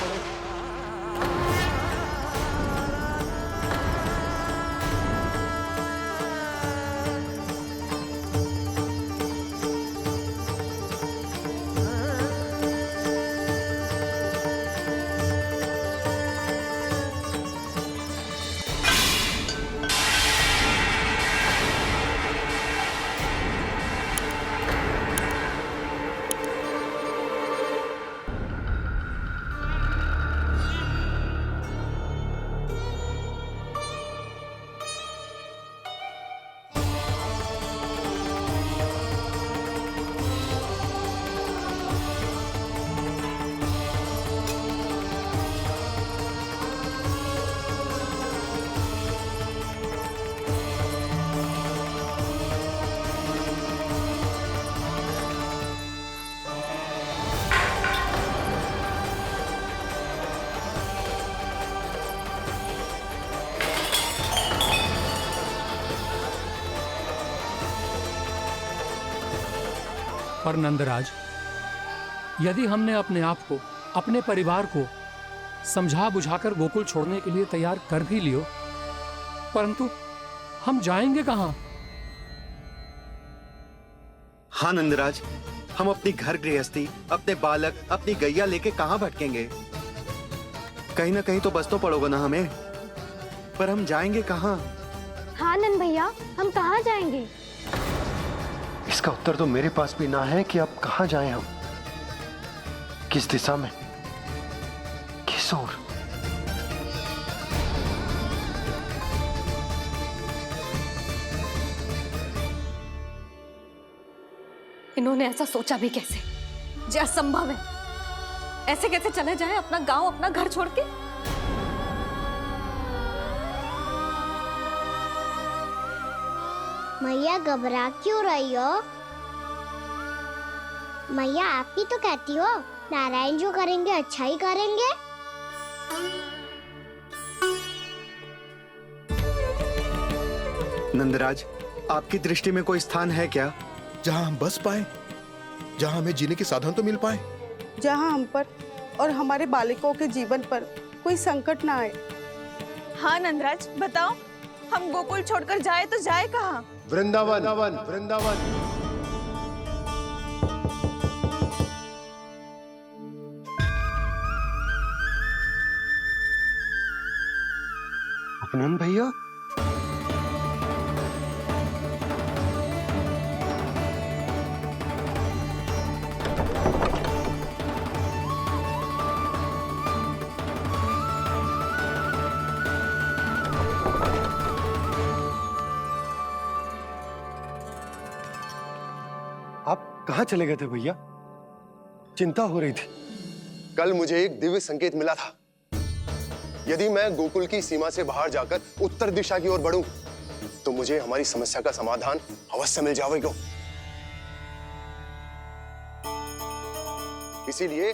पर नंदराज, यदि हमने अपने आप को, अपने परिवार को समझा बुझाकर गोकुल छोड़ने के लिए तैयार कर भी लियो, परंतु हम जाएंगे कहाँ? हाँ नंदराज, हम अपनी घर गृहस्थी, अपने बालक, अपनी गैया लेके कहाँ भटकेंगे? कहीं ना कहीं तो बस तो पड़ोगे ना हमें, पर हम जाएंगे कहाँ? हाँ नंद भैया, हम कहाँ जाएंगे? इसका उत्तर तो मेरे पास भी ना है कि अब कहाँ जाएं हम, किस दिशा में, किस ओर। इन्होंने ऐसा सोचा भी कैसे? जो असंभव है। ऐसे कैसे चले जाएं अपना गांव, अपना घर छोड़ के? मैया घबरा क्यों रही हो? मैया आप ही तो कहती हो नारायण जो करेंगे अच्छा ही करेंगे। नंदराज, आपकी दृष्टि में कोई स्थान है क्या जहां हम बस पाए, जहां हमें जीने के साधन तो मिल पाए, जहाँ हम पर और हमारे बालकों के जीवन पर कोई संकट ना आए? हाँ नंदराज, बताओ, हम गोकुल छोड़कर जाए तो जाए कहाँ? वृंदावन, वृंदावन। नंद भैया, आप कहाँ चले गए थे भैया? चिंता हो रही थी। कल मुझे एक दिव्य संकेत मिला था। यदि मैं गोकुल की सीमा से बाहर जाकर उत्तर दिशा की ओर बढ़ूं, तो मुझे हमारी समस्या का समाधान अवश्य मिल जाएगा। इसीलिए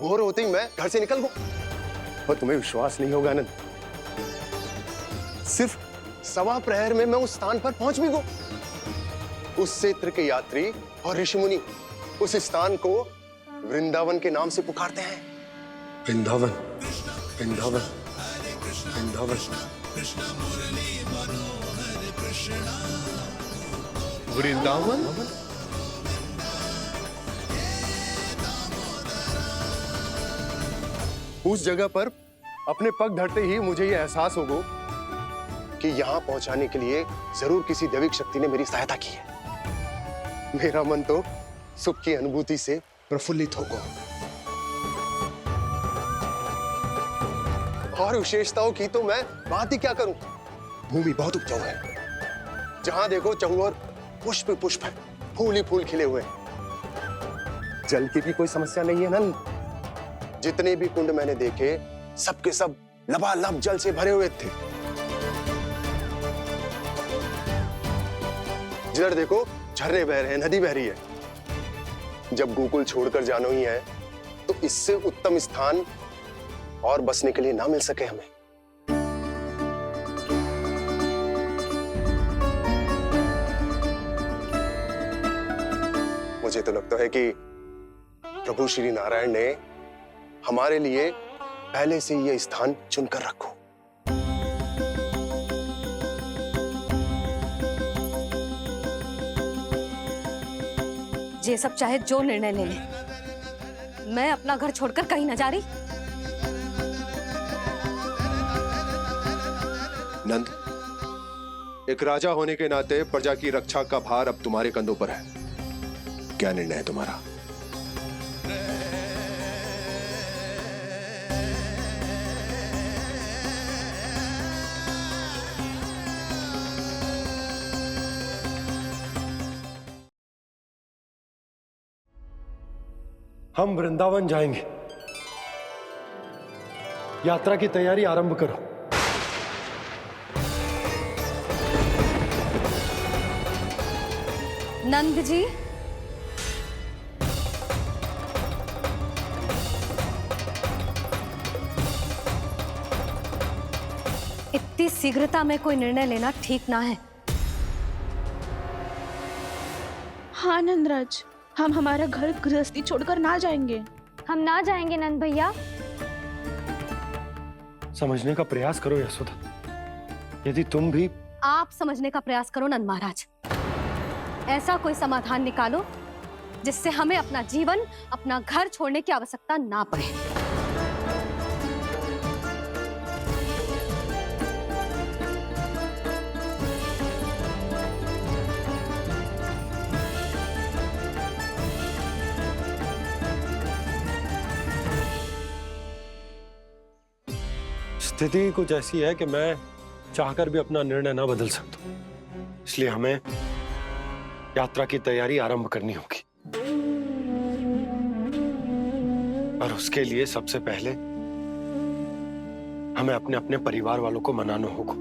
भोर होते ही मैं घर से निकल गया। और तुम्हें विश्वास नहीं होगा आनंद, सिर्फ 1.25 प्रहर में मैं उस स्थान पर पहुंच भी गया। उस क्षेत्र के यात्री और ऋषिमुनि उस स्थान को वृंदावन के नाम से पुकारते हैं। वृंदावन, वृंदावन, वृंदावन। वृंदावन? उस जगह पर अपने पग धरते ही मुझे यह एहसास होगा कि यहां पहुंचाने के लिए जरूर किसी दैविक शक्ति ने मेरी सहायता की है। मेरा मन तो सुख की अनुभूति से प्रफुल्लित होगा। और विशेषताओं की तो मैं बात ही क्या करूं। भूमि बहुत उपजाऊ है, जहां देखो चहुओर पुष्प पुष्प है, फूल ही फूल खिले हुए। जल की भी कोई समस्या नहीं है नंद। जितने भी कुंड मैंने देखे, सबके सब लबालब जल से भरे हुए थे। जिधर देखो झरने बह रहे हैं, नदी बह रही है। जब गोकुल छोड़कर जाना ही है, तो इससे उत्तम स्थान और बसने के लिए ना मिल सके हमें। मुझे तो लगता है कि प्रभु श्री नारायण ने हमारे लिए पहले से यह स्थान चुनकर रखो। ये सब चाहे जो निर्णय ले ले, मैं अपना घर छोड़कर कहीं न जा रही। नंद, एक राजा होने के नाते प्रजा की रक्षा का भार अब तुम्हारे कंधों पर है। क्या निर्णय है तुम्हारा? हम वृंदावन जाएंगे। यात्रा की तैयारी आरंभ करो। नंद जी, इतनी शीघ्रता में कोई निर्णय लेना ठीक ना है। हाँ नंदराज, हम हमारा घर गृहस्थी छोड़कर ना जाएंगे। हम ना जाएंगे नंद भैया। समझने का प्रयास करो यशोदा। यदि तुम भी आप समझने का प्रयास करो नंद महाराज। ऐसा कोई समाधान निकालो जिससे हमें अपना जीवन, अपना घर छोड़ने की आवश्यकता ना पड़े। स्थिति कुछ ऐसी है कि मैं चाहकर भी अपना निर्णय ना बदल सकता, इसलिए हमें यात्रा की तैयारी आरंभ करनी होगी। और उसके लिए सबसे पहले हमें अपने अपने परिवार वालों को मनाना होगा।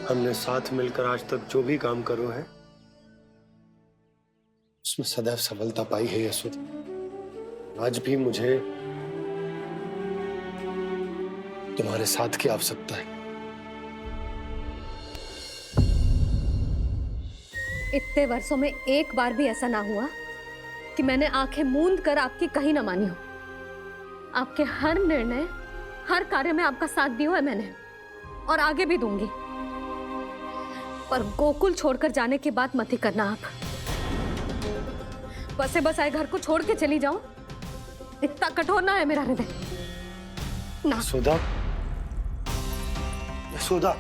हमने साथ मिलकर आज तक जो भी काम करो है उसमें सदैव सफलता पाई है यशोदा। आज भी मुझे तुम्हारे साथ की आवश्यकता है। इतने वर्षों में एक बार भी ऐसा ना हुआ कि मैंने आंखें मूंद कर आपकी कहीं ना मानी हो। आपके हर निर्णय, हर कार्य में आपका साथ दिया है मैंने, और आगे भी दूंगी। पर गोकुल छोड़कर जाने की बात मत ही करना आप। बसे बसाए घर को छोड़ के चली जाऊं, इतना कठोर ना है मेरा हृदय ना। यशोदा, यशोदा,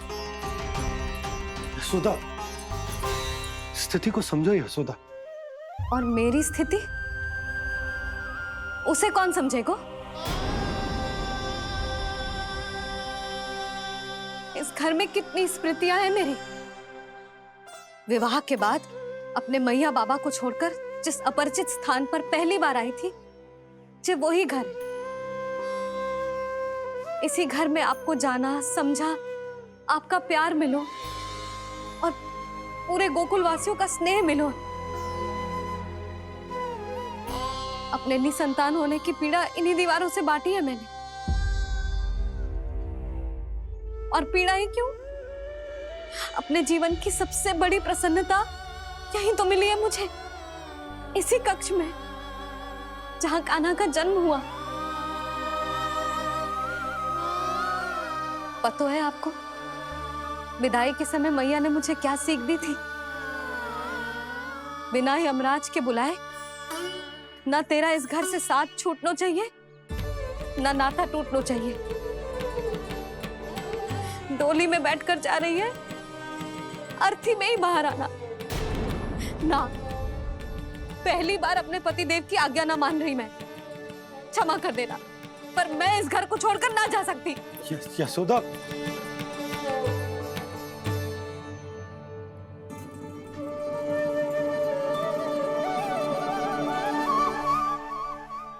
यशोदा, स्थिति को समझो यशोदा। और मेरी स्थिति उसे कौन समझेगा? इस घर में कितनी स्मृतियां हैं मेरी। विवाह के बाद अपने मैया बाबा को छोड़कर जिस अपरिचित स्थान पर पहली बार आई थी, जो वही घर। इसी घर में आपको जाना, समझा, आपका प्यार मिलो और पूरे गोकुल वासियों का स्नेह मिलो। अपने निसंतान होने की पीड़ा इन्हीं दीवारों से बांटी है मैंने। और पीड़ा ही क्यों? अपने जीवन की सबसे बड़ी प्रसन्नता यहीं तो मिली है मुझे, इसी कक्ष में जहां कान्हा का जन्म हुआ। पता है आपको विदाई के समय मैया ने मुझे क्या सीख दी थी? बिना यमराज के बुलाए ना तेरा इस घर से साथ छूटना चाहिए, ना नाता टूटना चाहिए। डोली में बैठकर जा रही है, अर्थी में ही बाहर आना ना। पहली बार अपने पति देव की आज्ञा ना मान रही मैं, क्षमा कर देना, पर मैं इस घर को छोड़कर ना जा सकती। यशोदा,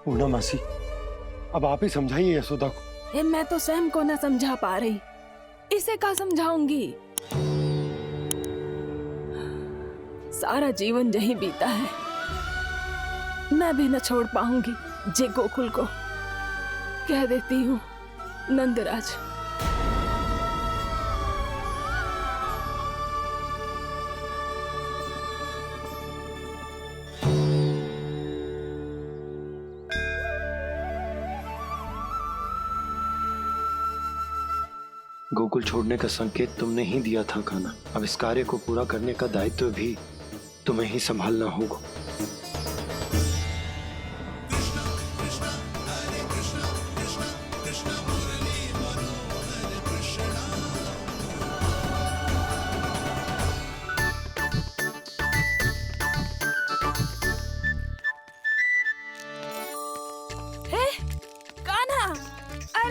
पूर्णा मासी, अब आप ही समझाइए यशोदा को। ये मैं तो स्वयं को न समझा पा रही, इसे क्या समझाऊंगी? सारा जीवन यहीं बीता है, मैं भी न छोड़ पाऊंगी जे गोकुल को। कह देती हूँ नंदराज। गोकुल छोड़ने का संकेत तुमने ही दिया था कान्हा। अब इस कार्य को पूरा करने का दायित्व भी तुम्हें ही संभालना होगा।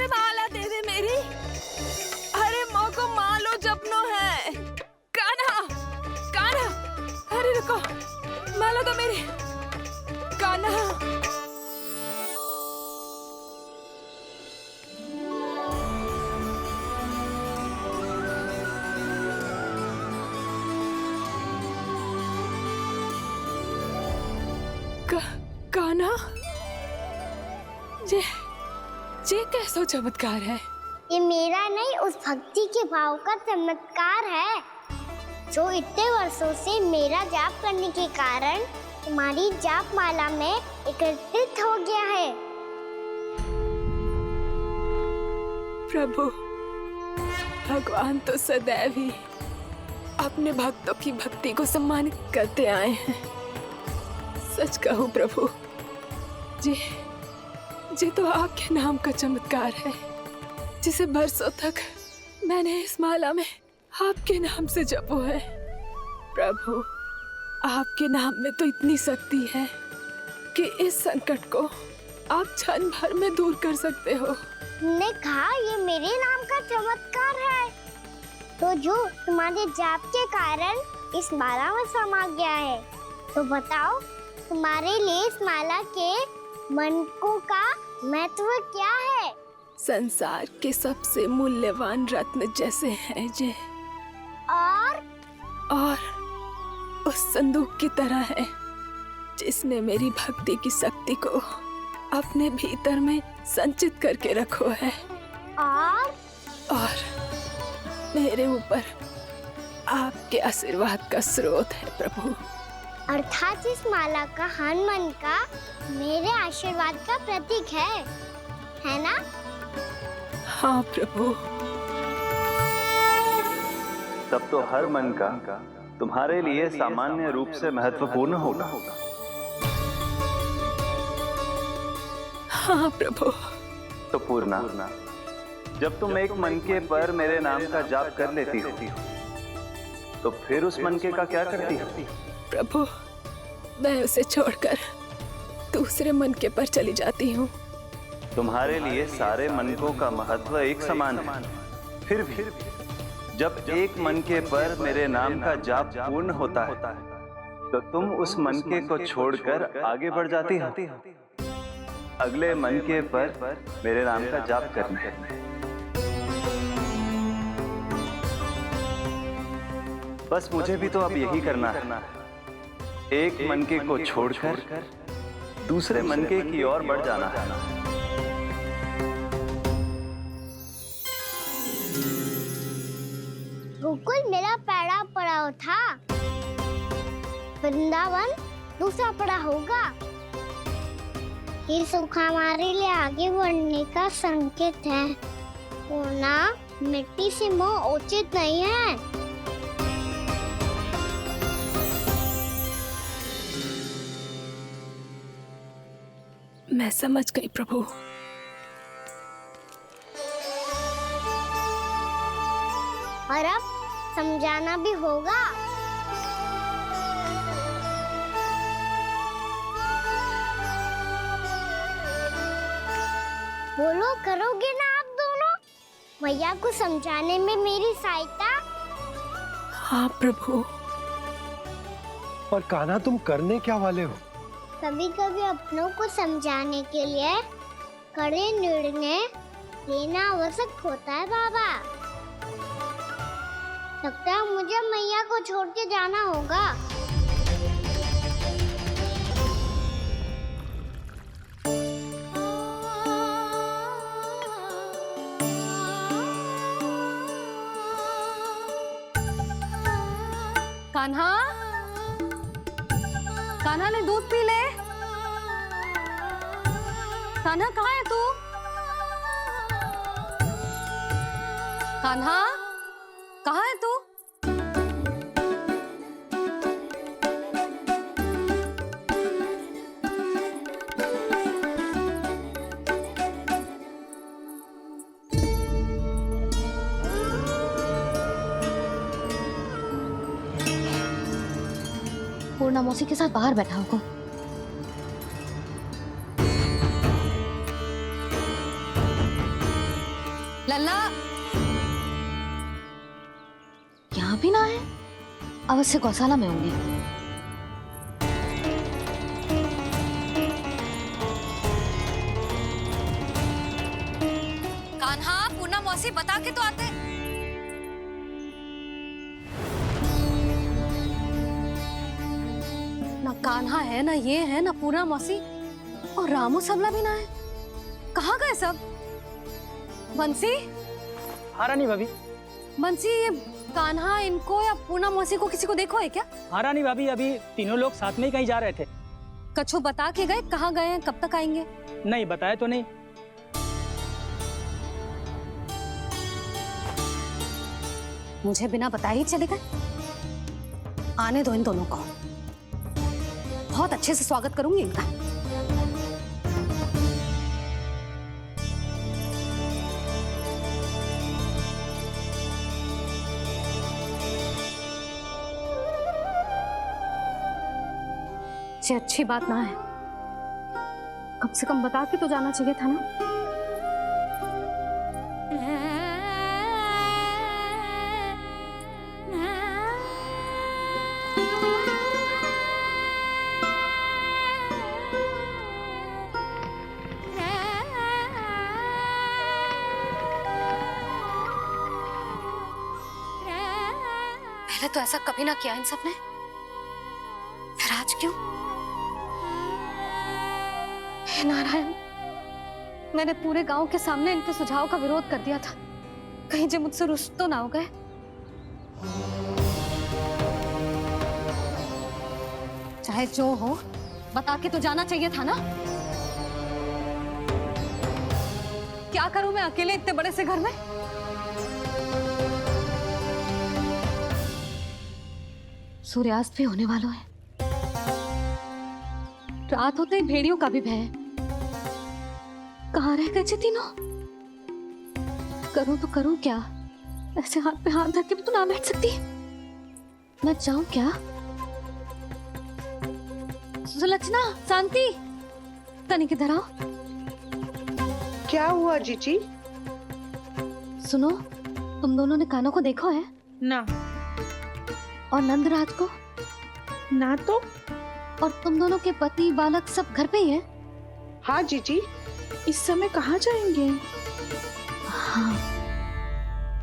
अरे माला दे दे मेरी। अरे माँ को मालो जपनो है। कान्हा, कान्हा, अरे रुको, माला तो मेरी। कान्हा। कान्हा, ये कैसा चमत्कार है? ये मेरा नहीं, उस भक्ति के भाव का चमत्कार है जो इतने वर्षों से मेरा जाप करने के कारण तुम्हारी जाप माला में एकत्रित हो गया है। प्रभु, भगवान तो सदैव ही अपने भक्तों की भक्ति को सम्मानित करते आए हैं। सच कहूं प्रभु, जी तो आपके नाम का चमत्कार है, जिसे बरसों तक मैंने इस माला में आपके नाम से जपो है। प्रभु, आपके नाम में तो इतनी शक्ति है कि इस संकट को आप क्षण भर में दूर कर सकते हो। तुमने कहा ये मेरे नाम का चमत्कार है, तो जो तुम्हारे जाप के कारण इस माला में समा गया है, तो बताओ तुम्हारे लिए इस माला के मनकों का महत्व क्या है? संसार के सबसे मूल्यवान रत्न जैसे हैं ये, और उस संदूक की तरह है जिसने मेरी भक्ति की शक्ति को अपने भीतर में संचित करके रखो है, और मेरे ऊपर आपके आशीर्वाद का स्रोत है प्रभु। अर्थात इस माला का हनुमान का मेरे आशीर्वाद का प्रतीक है ना? हाँ प्रभु। तब तो हर मन का तुम्हारे लिए सामान्य रूप से महत्वपूर्ण होगा। हाँ प्रभु। तो पूर्णा, जब तुम एक मनके पर मेरे नाम का जाप कर लेती हो, तो फिर उस मनके का क्या करती हो? प्रभु, मैं उसे छोड़कर दूसरे मनके पर चली जाती हूँ। तुम्हारे लिए सारे मनकों का महत्व एक समान है। फिर भी जब एक मनके पर मेरे नाम का जाप पूर्ण होता है, तो तुम उस मनके को छोड़कर आगे बढ़ जाती हो अगले मनके पर मेरे नाम का जाप करने। बस मुझे भी तो अब यही करना है, एक मनके को छोड़कर दूसरे मनके की ओर बढ़ जाना है। गोकुल मेरा पहला पड़ाव था, वृंदावन दूसरा पड़ा होगा। ये सुख हमारे लिए आगे बढ़ने का संकेत है, होना मिट्टी से मोह उचित नहीं है। मैं समझ गई प्रभु। और अब समझाना भी होगा। बोलो, करोगे ना आप दोनों? मैया को समझाने में मेरी सहायता? हाँ प्रभु। और कान्हा, तुम करने क्या वाले हो? कभी कभी अपनों को समझाने के लिए कड़े निर्णय लेना आवश्यक होता है बाबा। लगता है मुझे मैया को छोड़ के जाना होगा। कान्हा, कान्हा ने दूध पी ले। कान्हा कहाँ है तू? कान्हा, कहाँ है तू? पूर्णा मौसी के साथ बाहर बैठा होगा। लल्ला यहाँ भी ना है, अवश्य गौशाला में होंगे। कान्हा, पूना मौसी बता के तो आते। ना कान्हा है, ना ये है, ना पूना मौसी, और रामू सबला भी ना है। कहाँ गए सब? बंसी? हाँ रानी भाभी। बंसी, ये कान्हा इनको या पूना मौसी को किसी को देखो है क्या? हाँ रानी भाभी, अभी तीनों लोग साथ में ही कहीं जा रहे थे। कछु बता के गए कहाँ गए हैं, कब तक आएंगे? नहीं बताया तो नहीं। मुझे बिना बताए ही चले गए? आने दो इन दोनों को, बहुत अच्छे से स्वागत करूंगी इनका। ये अच्छी बात ना है, कम से कम बता के तो जाना चाहिए था ना। पहले तो ऐसा कभी ना किया इन सब ने, फिर आज क्यों? हे नारायण, मैंने पूरे गांव के सामने इनके सुझाव का विरोध कर दिया था, कहीं जो मुझसे रुष्ट तो ना हो गए। चाहे जो हो, बता के तो जाना चाहिए था ना। क्या करूं मैं अकेले इतने बड़े से घर में? सूर्यास्त भी होने वाला है, रात होते ही भेड़ियों का भी भय है। कहाँ रह गए तीनों? करूं तो करूं क्या? ऐसे हाथ पे हाथ धर के भी तो ना बैठ सकती। मैं जाऊं क्या? सुलक्षणा, शांति, तनिक इधर आओ। क्या हुआ जीजी? सुनो, तुम दोनों ने कान्हा को देखा है? ना। और नंदराज को? ना तो। और तुम दोनों के पति बालक सब घर पे ही हैं? हाँ जीजी, इस समय कहाँ जाएंगे? हाँ।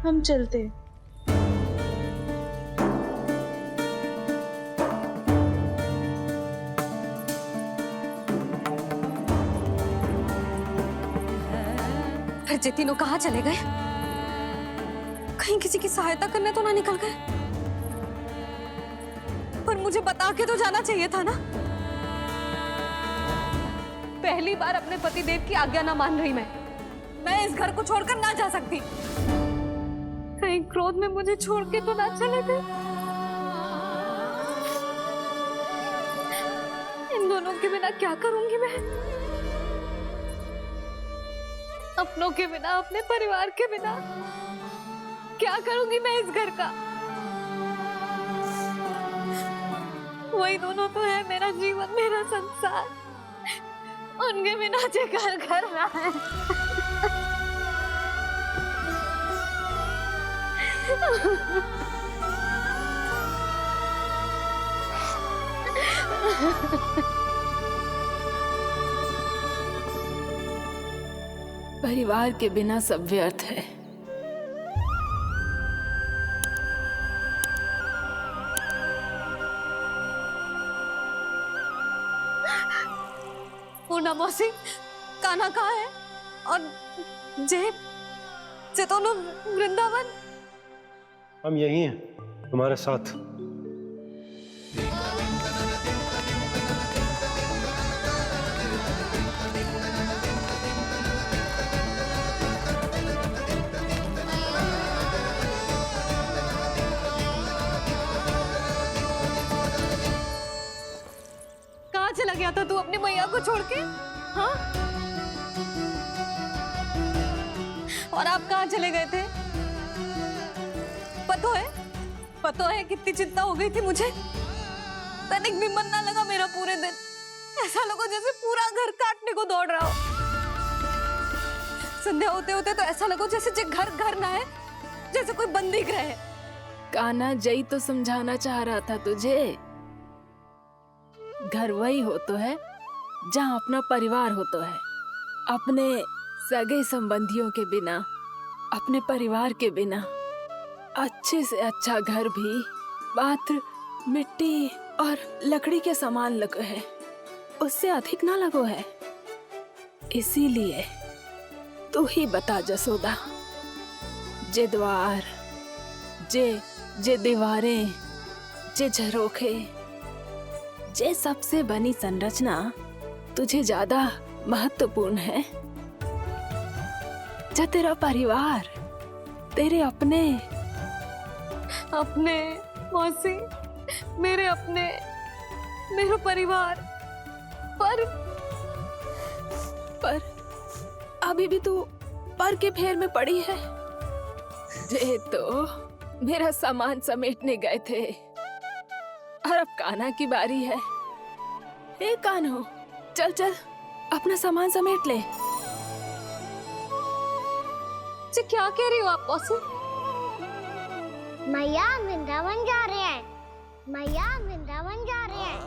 हम चलते। फिर ये तीनों कहाँ चले गए? कहीं किसी की सहायता करने तो ना निकल गए? पर मुझे बता के तो जाना चाहिए था ना। पहली बार अपने पतिदेव की आज्ञा ना मान रही मैं इस घर को छोड़कर ना जा सकती। कहीं क्रोध में मुझे छोड़ के तो ना चले गए। इन दोनों के बिना क्या करूंगी मैं? अपनों के बिना, अपने परिवार के बिना क्या करूंगी मैं इस घर का? वही दोनों तो है मेरा जीवन, मेरा संसार। उनके बिना जे घर घर रहा है। परिवार के बिना सब व्यर्थ है। पूना मौसी, कान्हा कहाँ है? और जे दोनों वृंदावन? हम यही हैं, तुम्हारे साथ। कहाँ चला गया था तू अपनी मैया को छोड़ के? हाँ? और आप कहाँ चले गए थे? पता है कितनी चिंता हो गई थी मुझे। तनिक भी मन ना लगा मेरा पूरे दिन। ऐसा लगा जैसे पूरा घर काटने को दौड़ रहा हो। संध्या होते होते तो ऐसा लगो जैसे जे घर घर ना है, जैसे कोई बंदी गृह है। कान्हा जई तो समझाना चाह रहा था तुझे। घर वही हो तो है जहाँ अपना परिवार हो तो है। अपने सगे संबंधियों के बिना, अपने परिवार के बिना अच्छे से अच्छा घर भी मात्र मिट्टी और लकड़ी के समान लगो है, उससे अधिक ना लगो है। इसीलिए तू ही बता जसोदा, जे द्वार, जे दीवारें, जे झरोखे, जे सबसे बनी संरचना तुझे ज्यादा महत्वपूर्ण है? जा तेरा परिवार, तेरे अपने मौसी, मेरे अपने, मेरा परिवार, पर अभी भी तू पर के फेर में पड़ी है। जे तो मेरा सामान समेटने गए थे और अब कान्हा की बारी है। हे कान्हो, चल चल अपना सामान समेट ले। जी क्या कह रही हो आप मौसी? मैया वृंदावन जा रहे हैं, मैया वृंदावन जा रहे हैं।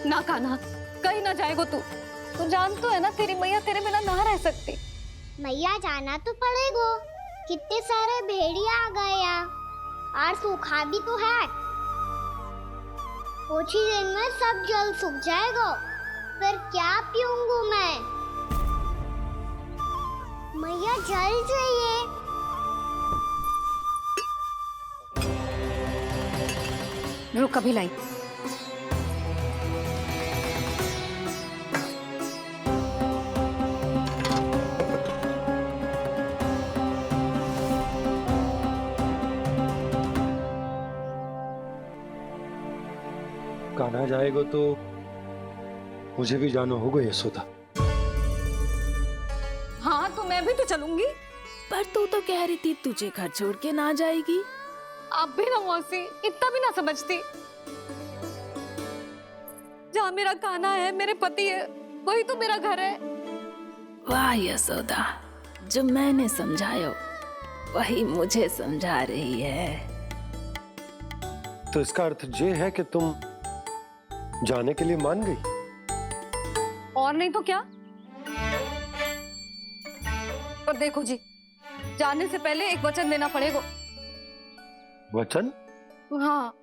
ना कान्हा, कहीं ना जाएगो तू जान तो है ना तेरी मैया तेरे बिना ना रह सकती। मैया जाना तो पड़ेगा, कितने सारे भेड़िया आ गए यहाँ और सूखा भी तो है। कुछ ही दिन में सब जल सूख जाएगा, फिर क्या पीऊंगा मैं? मैया जल चाहिए। रुक कभी लाई। कान्हा जाएगा तो मुझे भी जाना होगा यशोदा। हाँ तो मैं भी तो चलूंगी। पर तू तो कह रही थी तुझे घर छोड़ के ना जाएगी। आप भी ना मौसी, इतना भी ना समझती। जहाँ मेरा कान्हा है, मेरे पति है, वही तो मेरा घर है। वाह यशोदा, जो मैंने समझाया वही मुझे समझा रही है। तो इसका अर्थ ये है कि तुम जाने के लिए मान गई? और नहीं तो क्या। पर देखो जी, जाने से पहले एक वचन देना पड़ेगा। वचन? हाँ,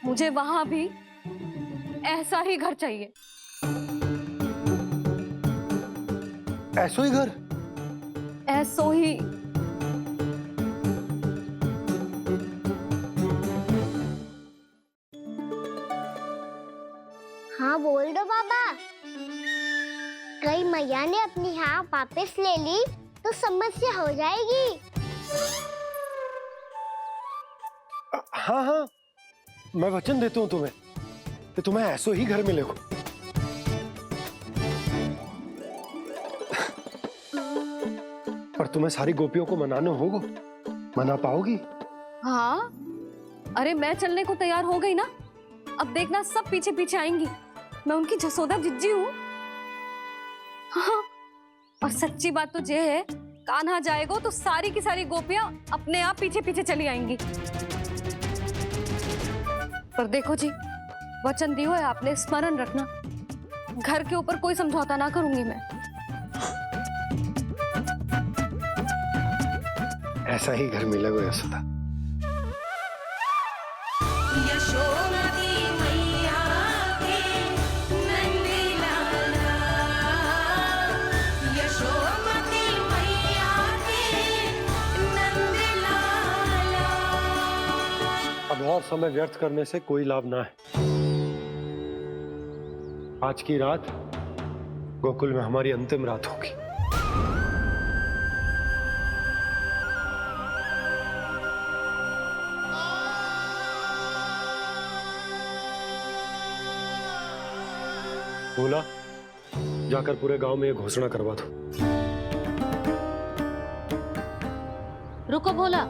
मुझे वहां भी ऐसा ही घर चाहिए। ऐसो ही घर? ऐसो ही। हाँ बोल दो बाबा। कहीं मैया ने अपनी हाँ वापस ले ली तो समस्या हो जाएगी। हाँ हाँ, मैं वचन देता हूँ तुम्हें कि तुम्हें ऐसो ही घर मिलेगा। पर तुम्हें सारी गोपियों को मनाना होगा। मना पाओगी? हाँ, अरे मैं चलने को तैयार हो गई ना। अब देखना सब पीछे पीछे आएंगी। मैं उनकी जसोदा जिज्जी हूँ। हाँ, और सच्ची बात तो ये है, कान्हा जाएगा तो सारी की सारी गोपियां अपने आप पीछे पीछे चली आएंगी। पर देखो जी, वचन दियो है आपने, स्मरण रखना। घर के ऊपर कोई समझौता ना करूंगी मैं। ऐसा ही घर मिलेगा यशोदा। अब और समय व्यर्थ करने से कोई लाभ ना है। आज की रात गोकुल में हमारी अंतिम रात होगी। बोला, जाकर पूरे गांव में ये घोषणा करवा दो। रुको भोला,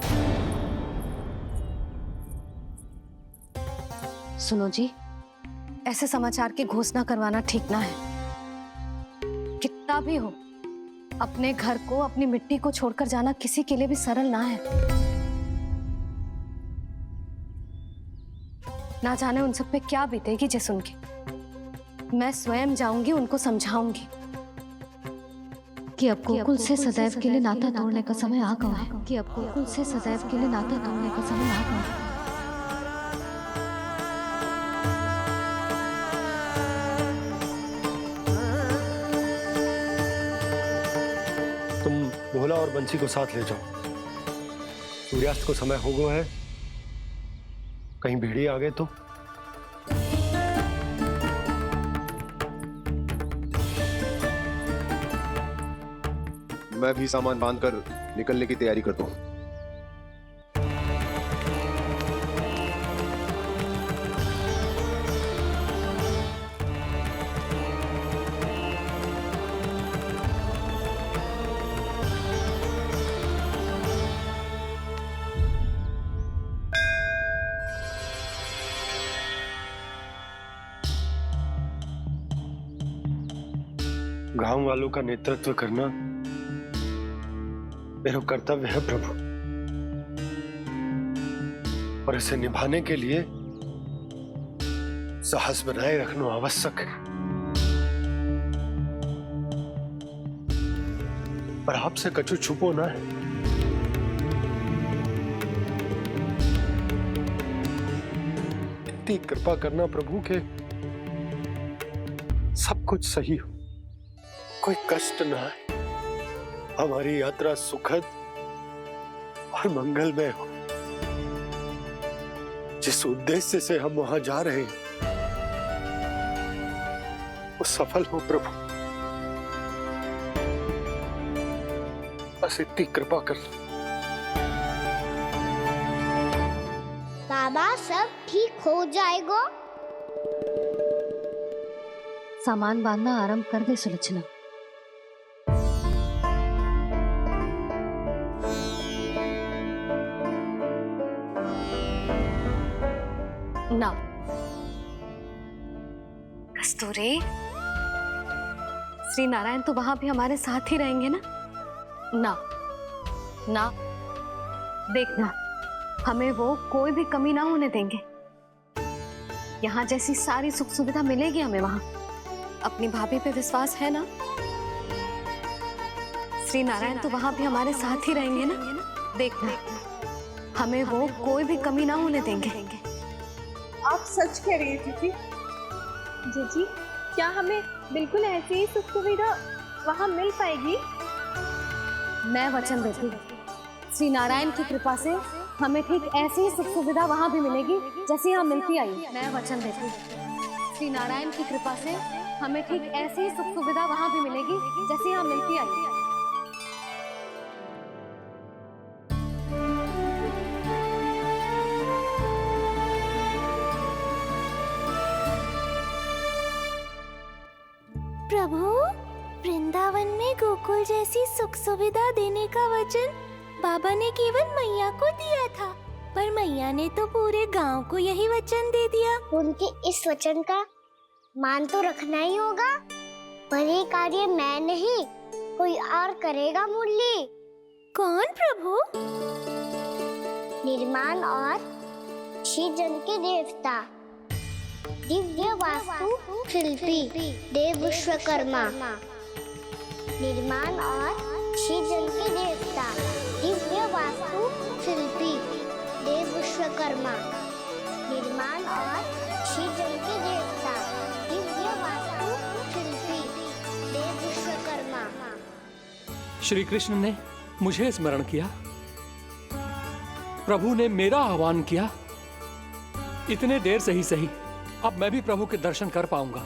सुनो जी, ऐसे समाचार की घोषणा करवाना ठीक ना है। कितना भी हो, अपने घर को, अपनी मिट्टी को छोड़कर जाना किसी के लिए भी सरल ना है। ना जाने उन सब पे क्या बीतेगी जे सुन के। मैं स्वयं जाऊंगी, उनको समझाऊंगी कि अब गोकुल से सदैव के लिए नाता तोड़ने का समय आ गया है। कि अब गोकुल से सदैव के लिए नाता तोड़ने का समय आ गया है। तुम भोला और बंसी को साथ ले जाओ। सूर्यास्त को समय हो गया है, कहीं भेड़िए आ गए तो। मैं भी सामान बांधकर निकलने की तैयारी करता हूँ। गांव वालों का नेतृत्व करना मेरा कर्तव्य है प्रभु, और इसे निभाने के लिए साहस बनाए रखना आवश्यक है। पर आपसे कछु छुपो ना है। इतनी कृपा करना प्रभु के सब कुछ सही हो, कोई कष्ट ना है, हमारी यात्रा सुखद और मंगलमय हो। जिस उद्देश्य से हम वहां जा रहे हैं वो सफल हो प्रभु, बस इतनी कृपा कर। बाबा सब ठीक हो जाएगा। सामान बांधना आरंभ कर दे सुलोचना। ना कस्तूरी, श्री नारायण तो वहां भी हमारे साथ ही रहेंगे ना? ना ना, देखना, हमें वो कोई भी कमी ना होने देंगे। यहाँ जैसी सारी सुख सुविधा मिलेगी हमें वहां। अपनी भाभी पे विश्वास है ना? श्री नारायण तो वहां भी हमारे साथ ही रहेंगे ना? देखना, हमें वो कोई भी कमी ना होने देंगे। आप सच कह रही है जीजी। जीजी, क्या हमें बिल्कुल ऐसी ही सुख सुविधा वहाँ मिल पाएगी? मैं वचन देती हूँ, श्री नारायण की कृपा से हमें ठीक ऐसी ही सुख सुविधा वहाँ भी मिलेगी जैसी यहाँ मिलती आई। मैं वचन देती हूँ, श्री नारायण की कृपा से हमें ठीक ऐसी ही सुख सुविधा वहाँ भी मिलेगी जैसी यहाँ मिलती आई। प्रभु, वृंदावन में गोकुल जैसी सुख सुविधा देने का वचन बाबा ने केवल मैया को दिया था, पर मैया ने तो पूरे गांव को यही वचन दे दिया। उनके इस वचन का मान तो रखना ही होगा, पर ये कार्य मैं नहीं, कोई और करेगा। मुरली कौन प्रभु? निर्माण और श्रीजन के देवता, दिव्य वास्तु शिल्पी देव विश्वकर्मा। निर्माण और श्रीजन के देवता, दिव्य वास्तु शिल्पी देव विश्वकर्मा। निर्माण और श्रीजन के देवता, दिव्य वास्तु शिल्पी देव विश्वकर्मा। श्री कृष्ण ने मुझे स्मरण किया, प्रभु ने मेरा आह्वान किया। इतने देर से ही सही, अब मैं भी प्रभु के दर्शन कर पाऊंगा,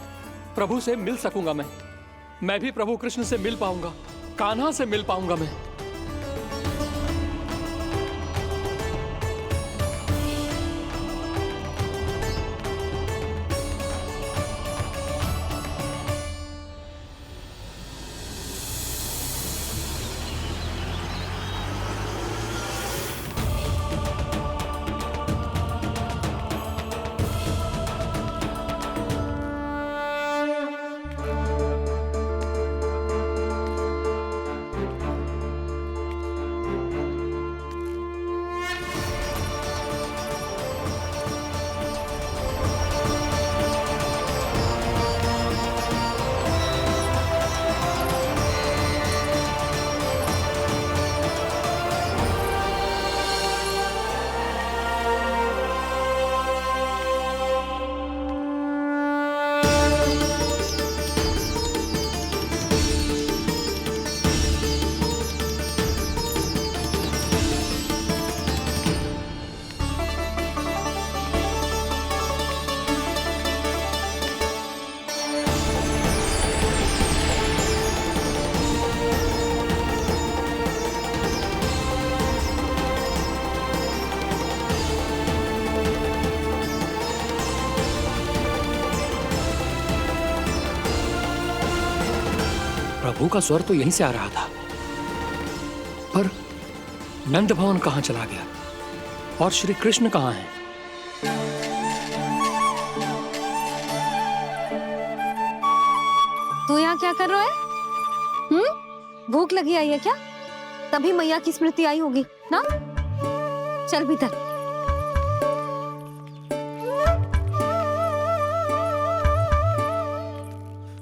प्रभु से मिल सकूंगा। मैं भी प्रभु कृष्ण से मिल पाऊंगा, कान्हा से मिल पाऊंगा मैं। प्रभु का स्वर तो यहीं से आ रहा था, पर नंद भवन कहाँ चला गया और श्री कृष्ण कहाँ हैं? तू यहाँ क्या कर रहा है? भूख लगी आई है क्या? तभी मैया की स्मृति आई होगी ना? चल भीतर।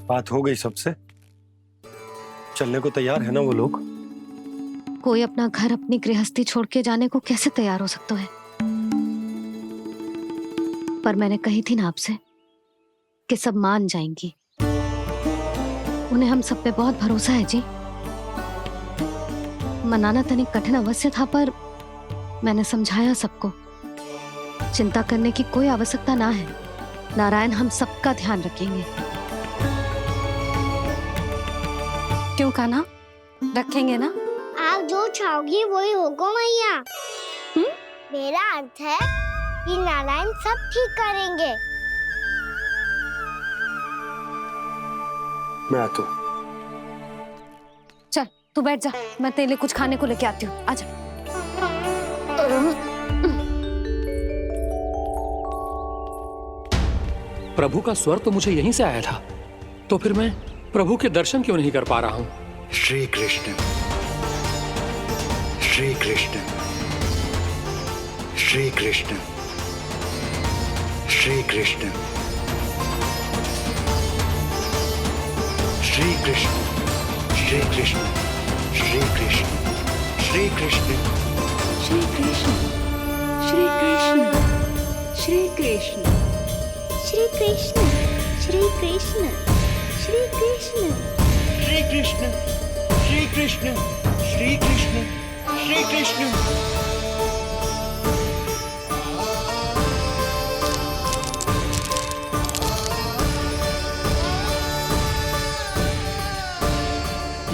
बात हो गई सबसे? चलने को तैयार है ना वो लोग? कोई अपना घर अपनी गृहस्थी छोड़ के जाने को कैसे तैयार हो सकता है? पर मैंने कही थी ना आपसे कि सब मान जाएंगी। उन्हें हम सब पे बहुत भरोसा है जी। मनाना तनिक कठिन अवश्य था, पर मैंने समझाया सबको। चिंता करने की कोई आवश्यकता ना है। नारायण हम सबका ध्यान रखेंगे। क्यों कान्हा, रखेंगे ना? आप जो चाहोगी वही होगा मैया। मेरा अर्थ है कि नारायण सब ठीक करेंगे। मैं आता हूँ। चल तू बैठ जा, मैं तेरे लिए कुछ खाने को लेके आती हूँ। आजा। प्रभु का स्वर तो मुझे यहीं से आया था, तो फिर मैं प्रभु के दर्शन क्यों नहीं कर पा रहा हूँ? श्री कृष्ण, श्री कृष्ण, श्री कृष्ण, श्री कृष्ण, श्री कृष्ण, श्री कृष्ण, श्री कृष्ण, श्री कृष्ण, श्री कृष्ण, श्री कृष्ण, श्री कृष्ण, श्री कृष्ण, श्री कृष्ण, श्री कृष्ण, श्री कृष्ण, श्री कृष्ण, श्री कृष्ण, श्री कृष्ण।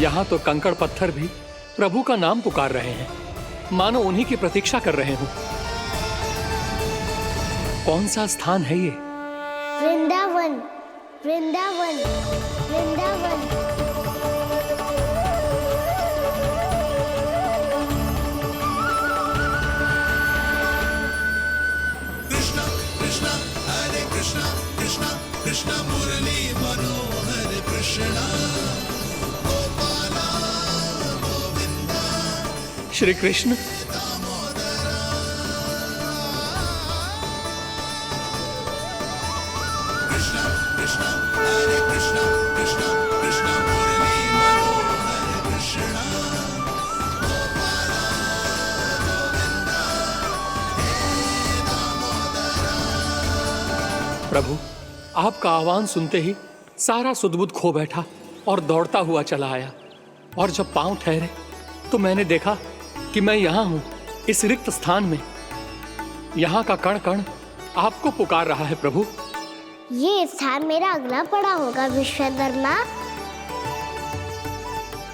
यहाँ तो कंकड़ पत्थर भी प्रभु का नाम पुकार रहे हैं, मानो उन्हीं की प्रतीक्षा कर रहे हो। कौन सा स्थान है ये? वृंदावन, वृंदावन, वृंदावन। कृष्णा कृष्णा हरे कृष्णा, कृष्णा कृष्णा मुरली मनोहर कृष्णा, गोपाला गोविंदा। श्री कृष्ण, कृष्णा कृष्णा हरे कृष्णा, कृष्णा कृष्णा मुरली मनोहर कृष्णा, गोपाला गोविंदा हे दामोदरा। प्रभु आपका आह्वान सुनते ही सारा सुध-बुध खो बैठा और दौड़ता हुआ चला आया। और जब पांव ठहरे तो मैंने देखा कि मैं यहाँ हूँ, इस रिक्त स्थान में। यहाँ का कण कण आपको पुकार रहा है प्रभु। ये स्थान मेरा अगला पड़ा होगा विश्वकर्मा,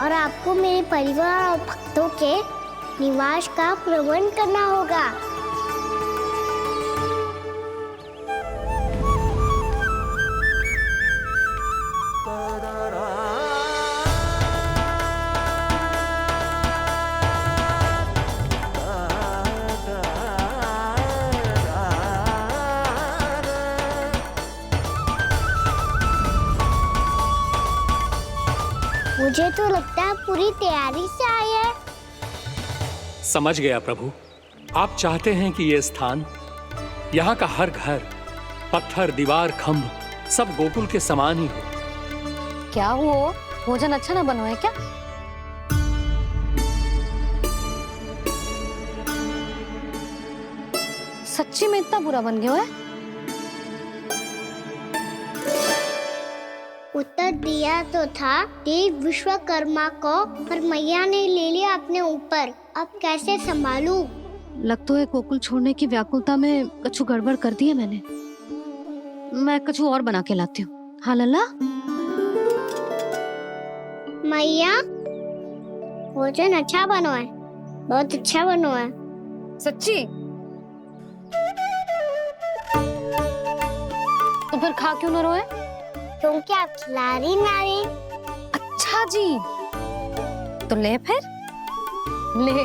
और आपको मेरे परिवार और भक्तों के निवास का प्रबंध करना होगा। मुझे तो लगता है पूरी तैयारी से आए हैं। समझ गया प्रभु, आप चाहते हैं कि ये स्थान, यहाँ का हर घर, पत्थर, दीवार, खंभ सब गोकुल के समान ही हो। क्या हुआ? भोजन अच्छा ना बना है क्या? सच्ची में इतना बुरा बन गया है? उत्तर दिया तो था देव विश्वकर्मा को, पर मैया ने ले लिया अपने ऊपर। अब कैसे संभालूं? लग तो है गोकुल छोड़ने की व्याकुलता में कछु गड़बड़ कर दी है मैंने। मैं कछु और बना के लाती हूँ। हाँ लल्ला? मैया, भोजन अच्छा बना है, बहुत अच्छा बना है। सच्ची? तो फिर खा क्यों न रोए? क्योंकि आप खिला रही ना रही। अच्छा, अच्छा जी, तो ले फिर ले।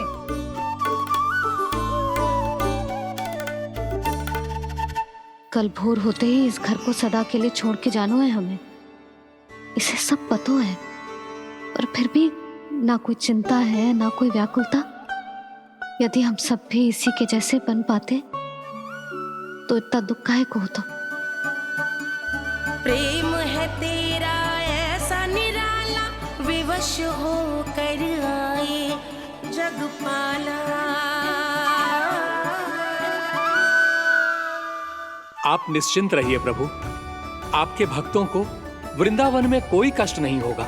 कल भोर होते ही इस घर को सदा के लिए छोड़ के जाना है हमें, इसे सब पता है, पर फिर भी ना कोई चिंता है ना कोई व्याकुलता। यदि हम सब भी इसी के जैसे बन पाते तो इतना दुख काहे को होता। प्रेम है तेरा ऐसा निराला, विवश हो कर आए जगपाला। आप निश्चिंत रहिए प्रभु, आपके भक्तों को वृंदावन में कोई कष्ट नहीं होगा।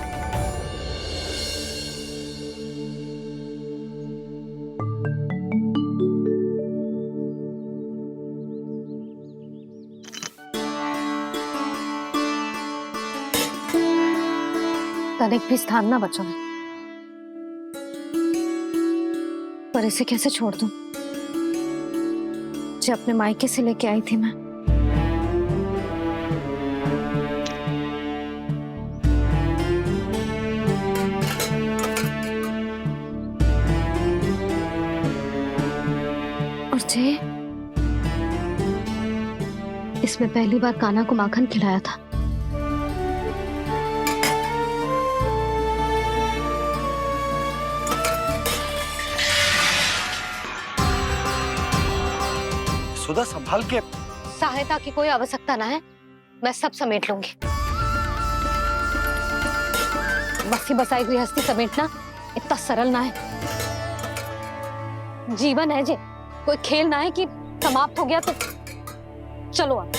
तनिक भी स्थान ना बचा है, पर इसे कैसे छोड़ दूं जो अपने मायके से लेके आई थी मैं। और जे इसमें पहली बार कान्हा को माखन खिलाया था। सुधा संभाल के। सहायता की कोई आवश्यकता ना है, मैं सब समेट लूंगी। बसी बसाई गृहस्थी समेटना इतना सरल ना है। जीवन है जे, कोई खेल ना है कि समाप्त हो गया तो चलो आप।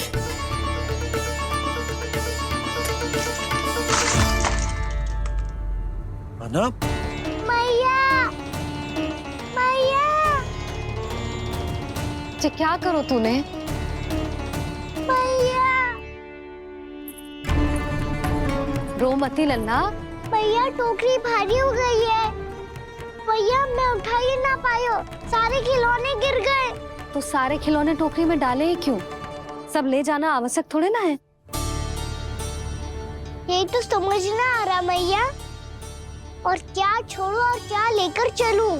माना? मैया, मैया। जे क्या करो तूने? मैया। रो मती लल्ला। भैया टोकरी भारी हो गई है। भैया मैं उठा ही ना पायो, सारे खिलौने गिर गए। तो सारे खिलौने टोकरी में डाले ही क्यों? सब ले जाना आवश्यक थोड़े ना है। यही तो समझ ना आ रहा मैया, और क्या छोड़ू और क्या लेकर चलूं?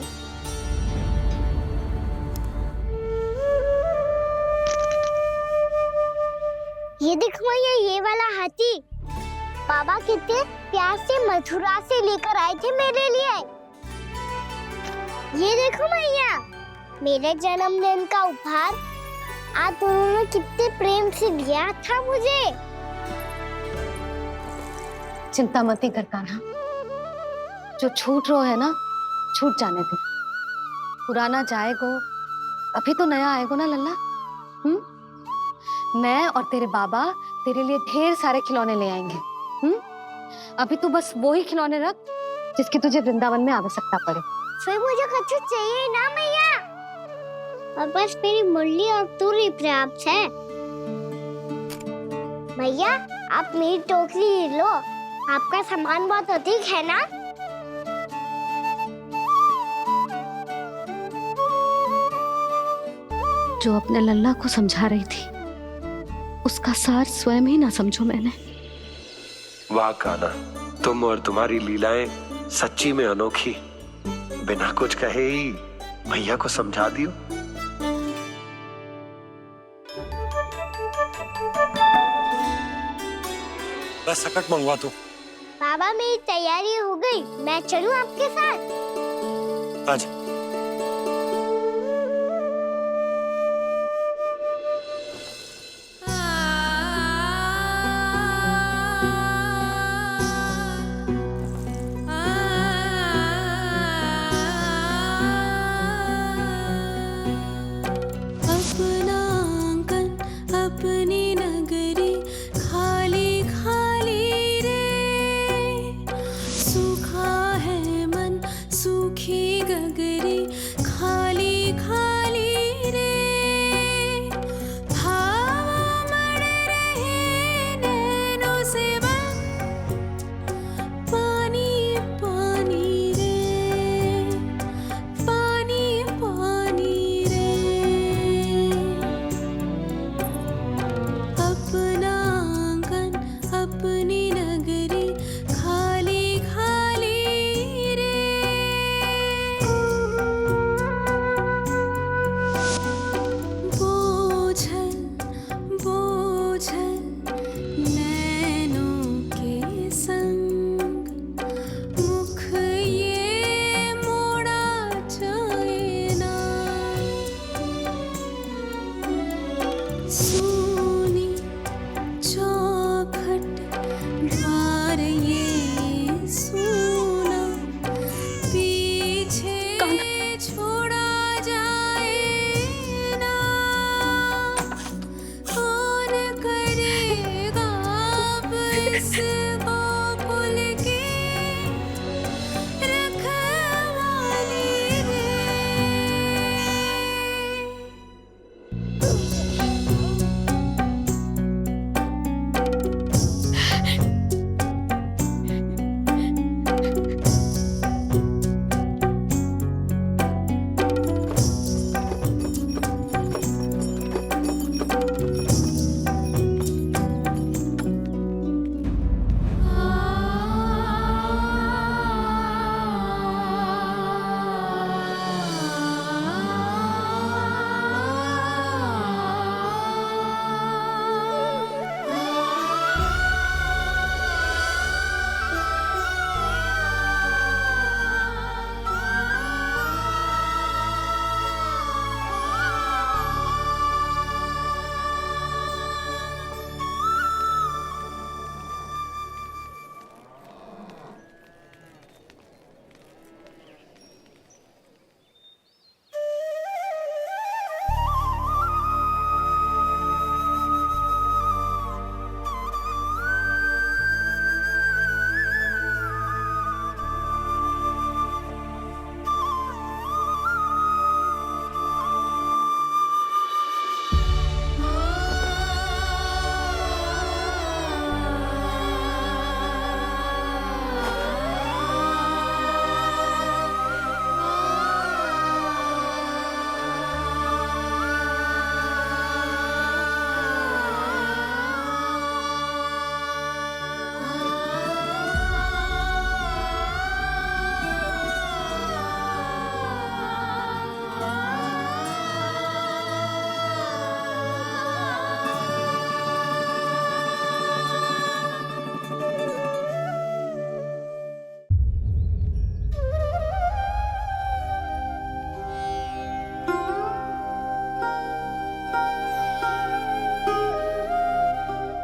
ये देखो मैया, ये वाला हाथी बाबा कितने प्यार से मथुरा से लेकर आए थे मेरे लिए। ये देखो मैया, मेरे जन्मदिन का उपहार आप उन्होंने कितने प्रेम से दिया था मुझे। चिंता मत कर कान्हा, जो छूट रो है ना छूट जाने दे। पुराना जाएगो, अभी तो नया आएगो ना लल्ला। मैं और तेरे बाबा तेरे लिए ढेर सारे खिलौने ले आएंगे। अभी तू बस वो ही खिलौने रख जिसकी तुझे वृंदावन में आवश्यकता पड़े। फिर मुझे कुछ चाहिए ना मैया, और बस मेरी मुरली और तुरी पर्याप्त है। भैया आप मेरी टोकरी ले लो, आपका सामान बहुत अधिक है ना। जो अपने लल्ला को समझा रही थी उसका सार स्वयं ही ना समझो मैंने। वाह कान्हा, तुम और तुम्हारी लीलाएं सच्ची में अनोखी। बिना कुछ कहे ही भैया को समझा दियो। बस सकट मंगवा दो। बाबा मेरी तैयारी हो गई, मैं चलूं आपके साथ? आजा। गगरी छोड़ा जाए ना, कौन करेगा अब इस गोकुल की रखवाली रे।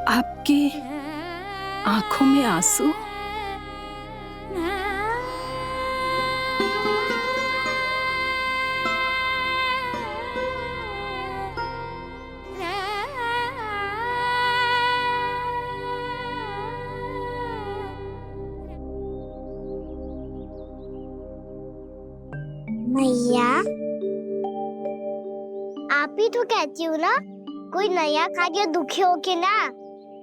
आपकी आंखों में आंसू? मैया, आप ही तो कहती हो ना, कोई नया कार्य दुखी होके ना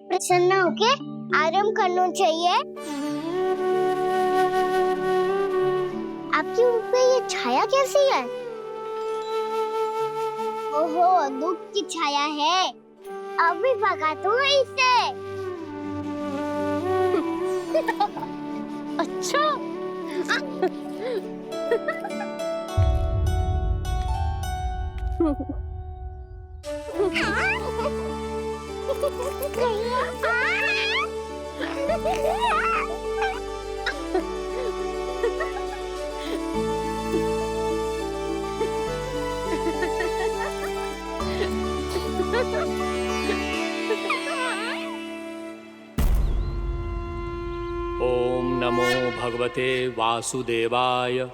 प्रसन्न होके आराम करना चाहिए। आपके मुंह पे ये छाया कैसी है? ओहो, दुख की छाया है। अभी भगा दूं इसे। अच्छा। ओम नमो भगवते वासुदेवाय।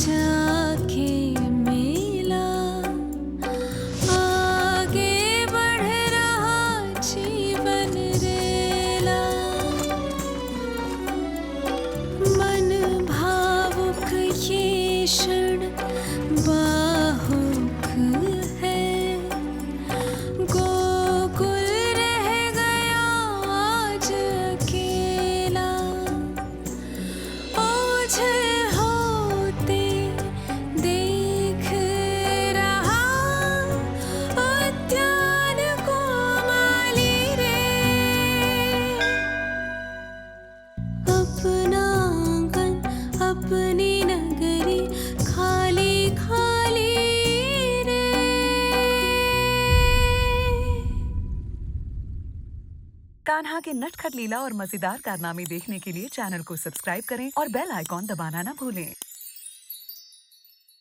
जाके मिला आगे बढ़ रहा जीवन रेला मन भावुक ये क्षण बाहुक है गोकुल रह गया आज अकेला ओझल होते देख रहा उद्यान को माली रे अपना आंगन अपनी नगरी खाली खाली रे। कान्हा के नटखट लीला और मजेदार कारनामे देखने के लिए चैनल को सब्सक्राइब करें और बेल आइकॉन दबाना ना भूलें।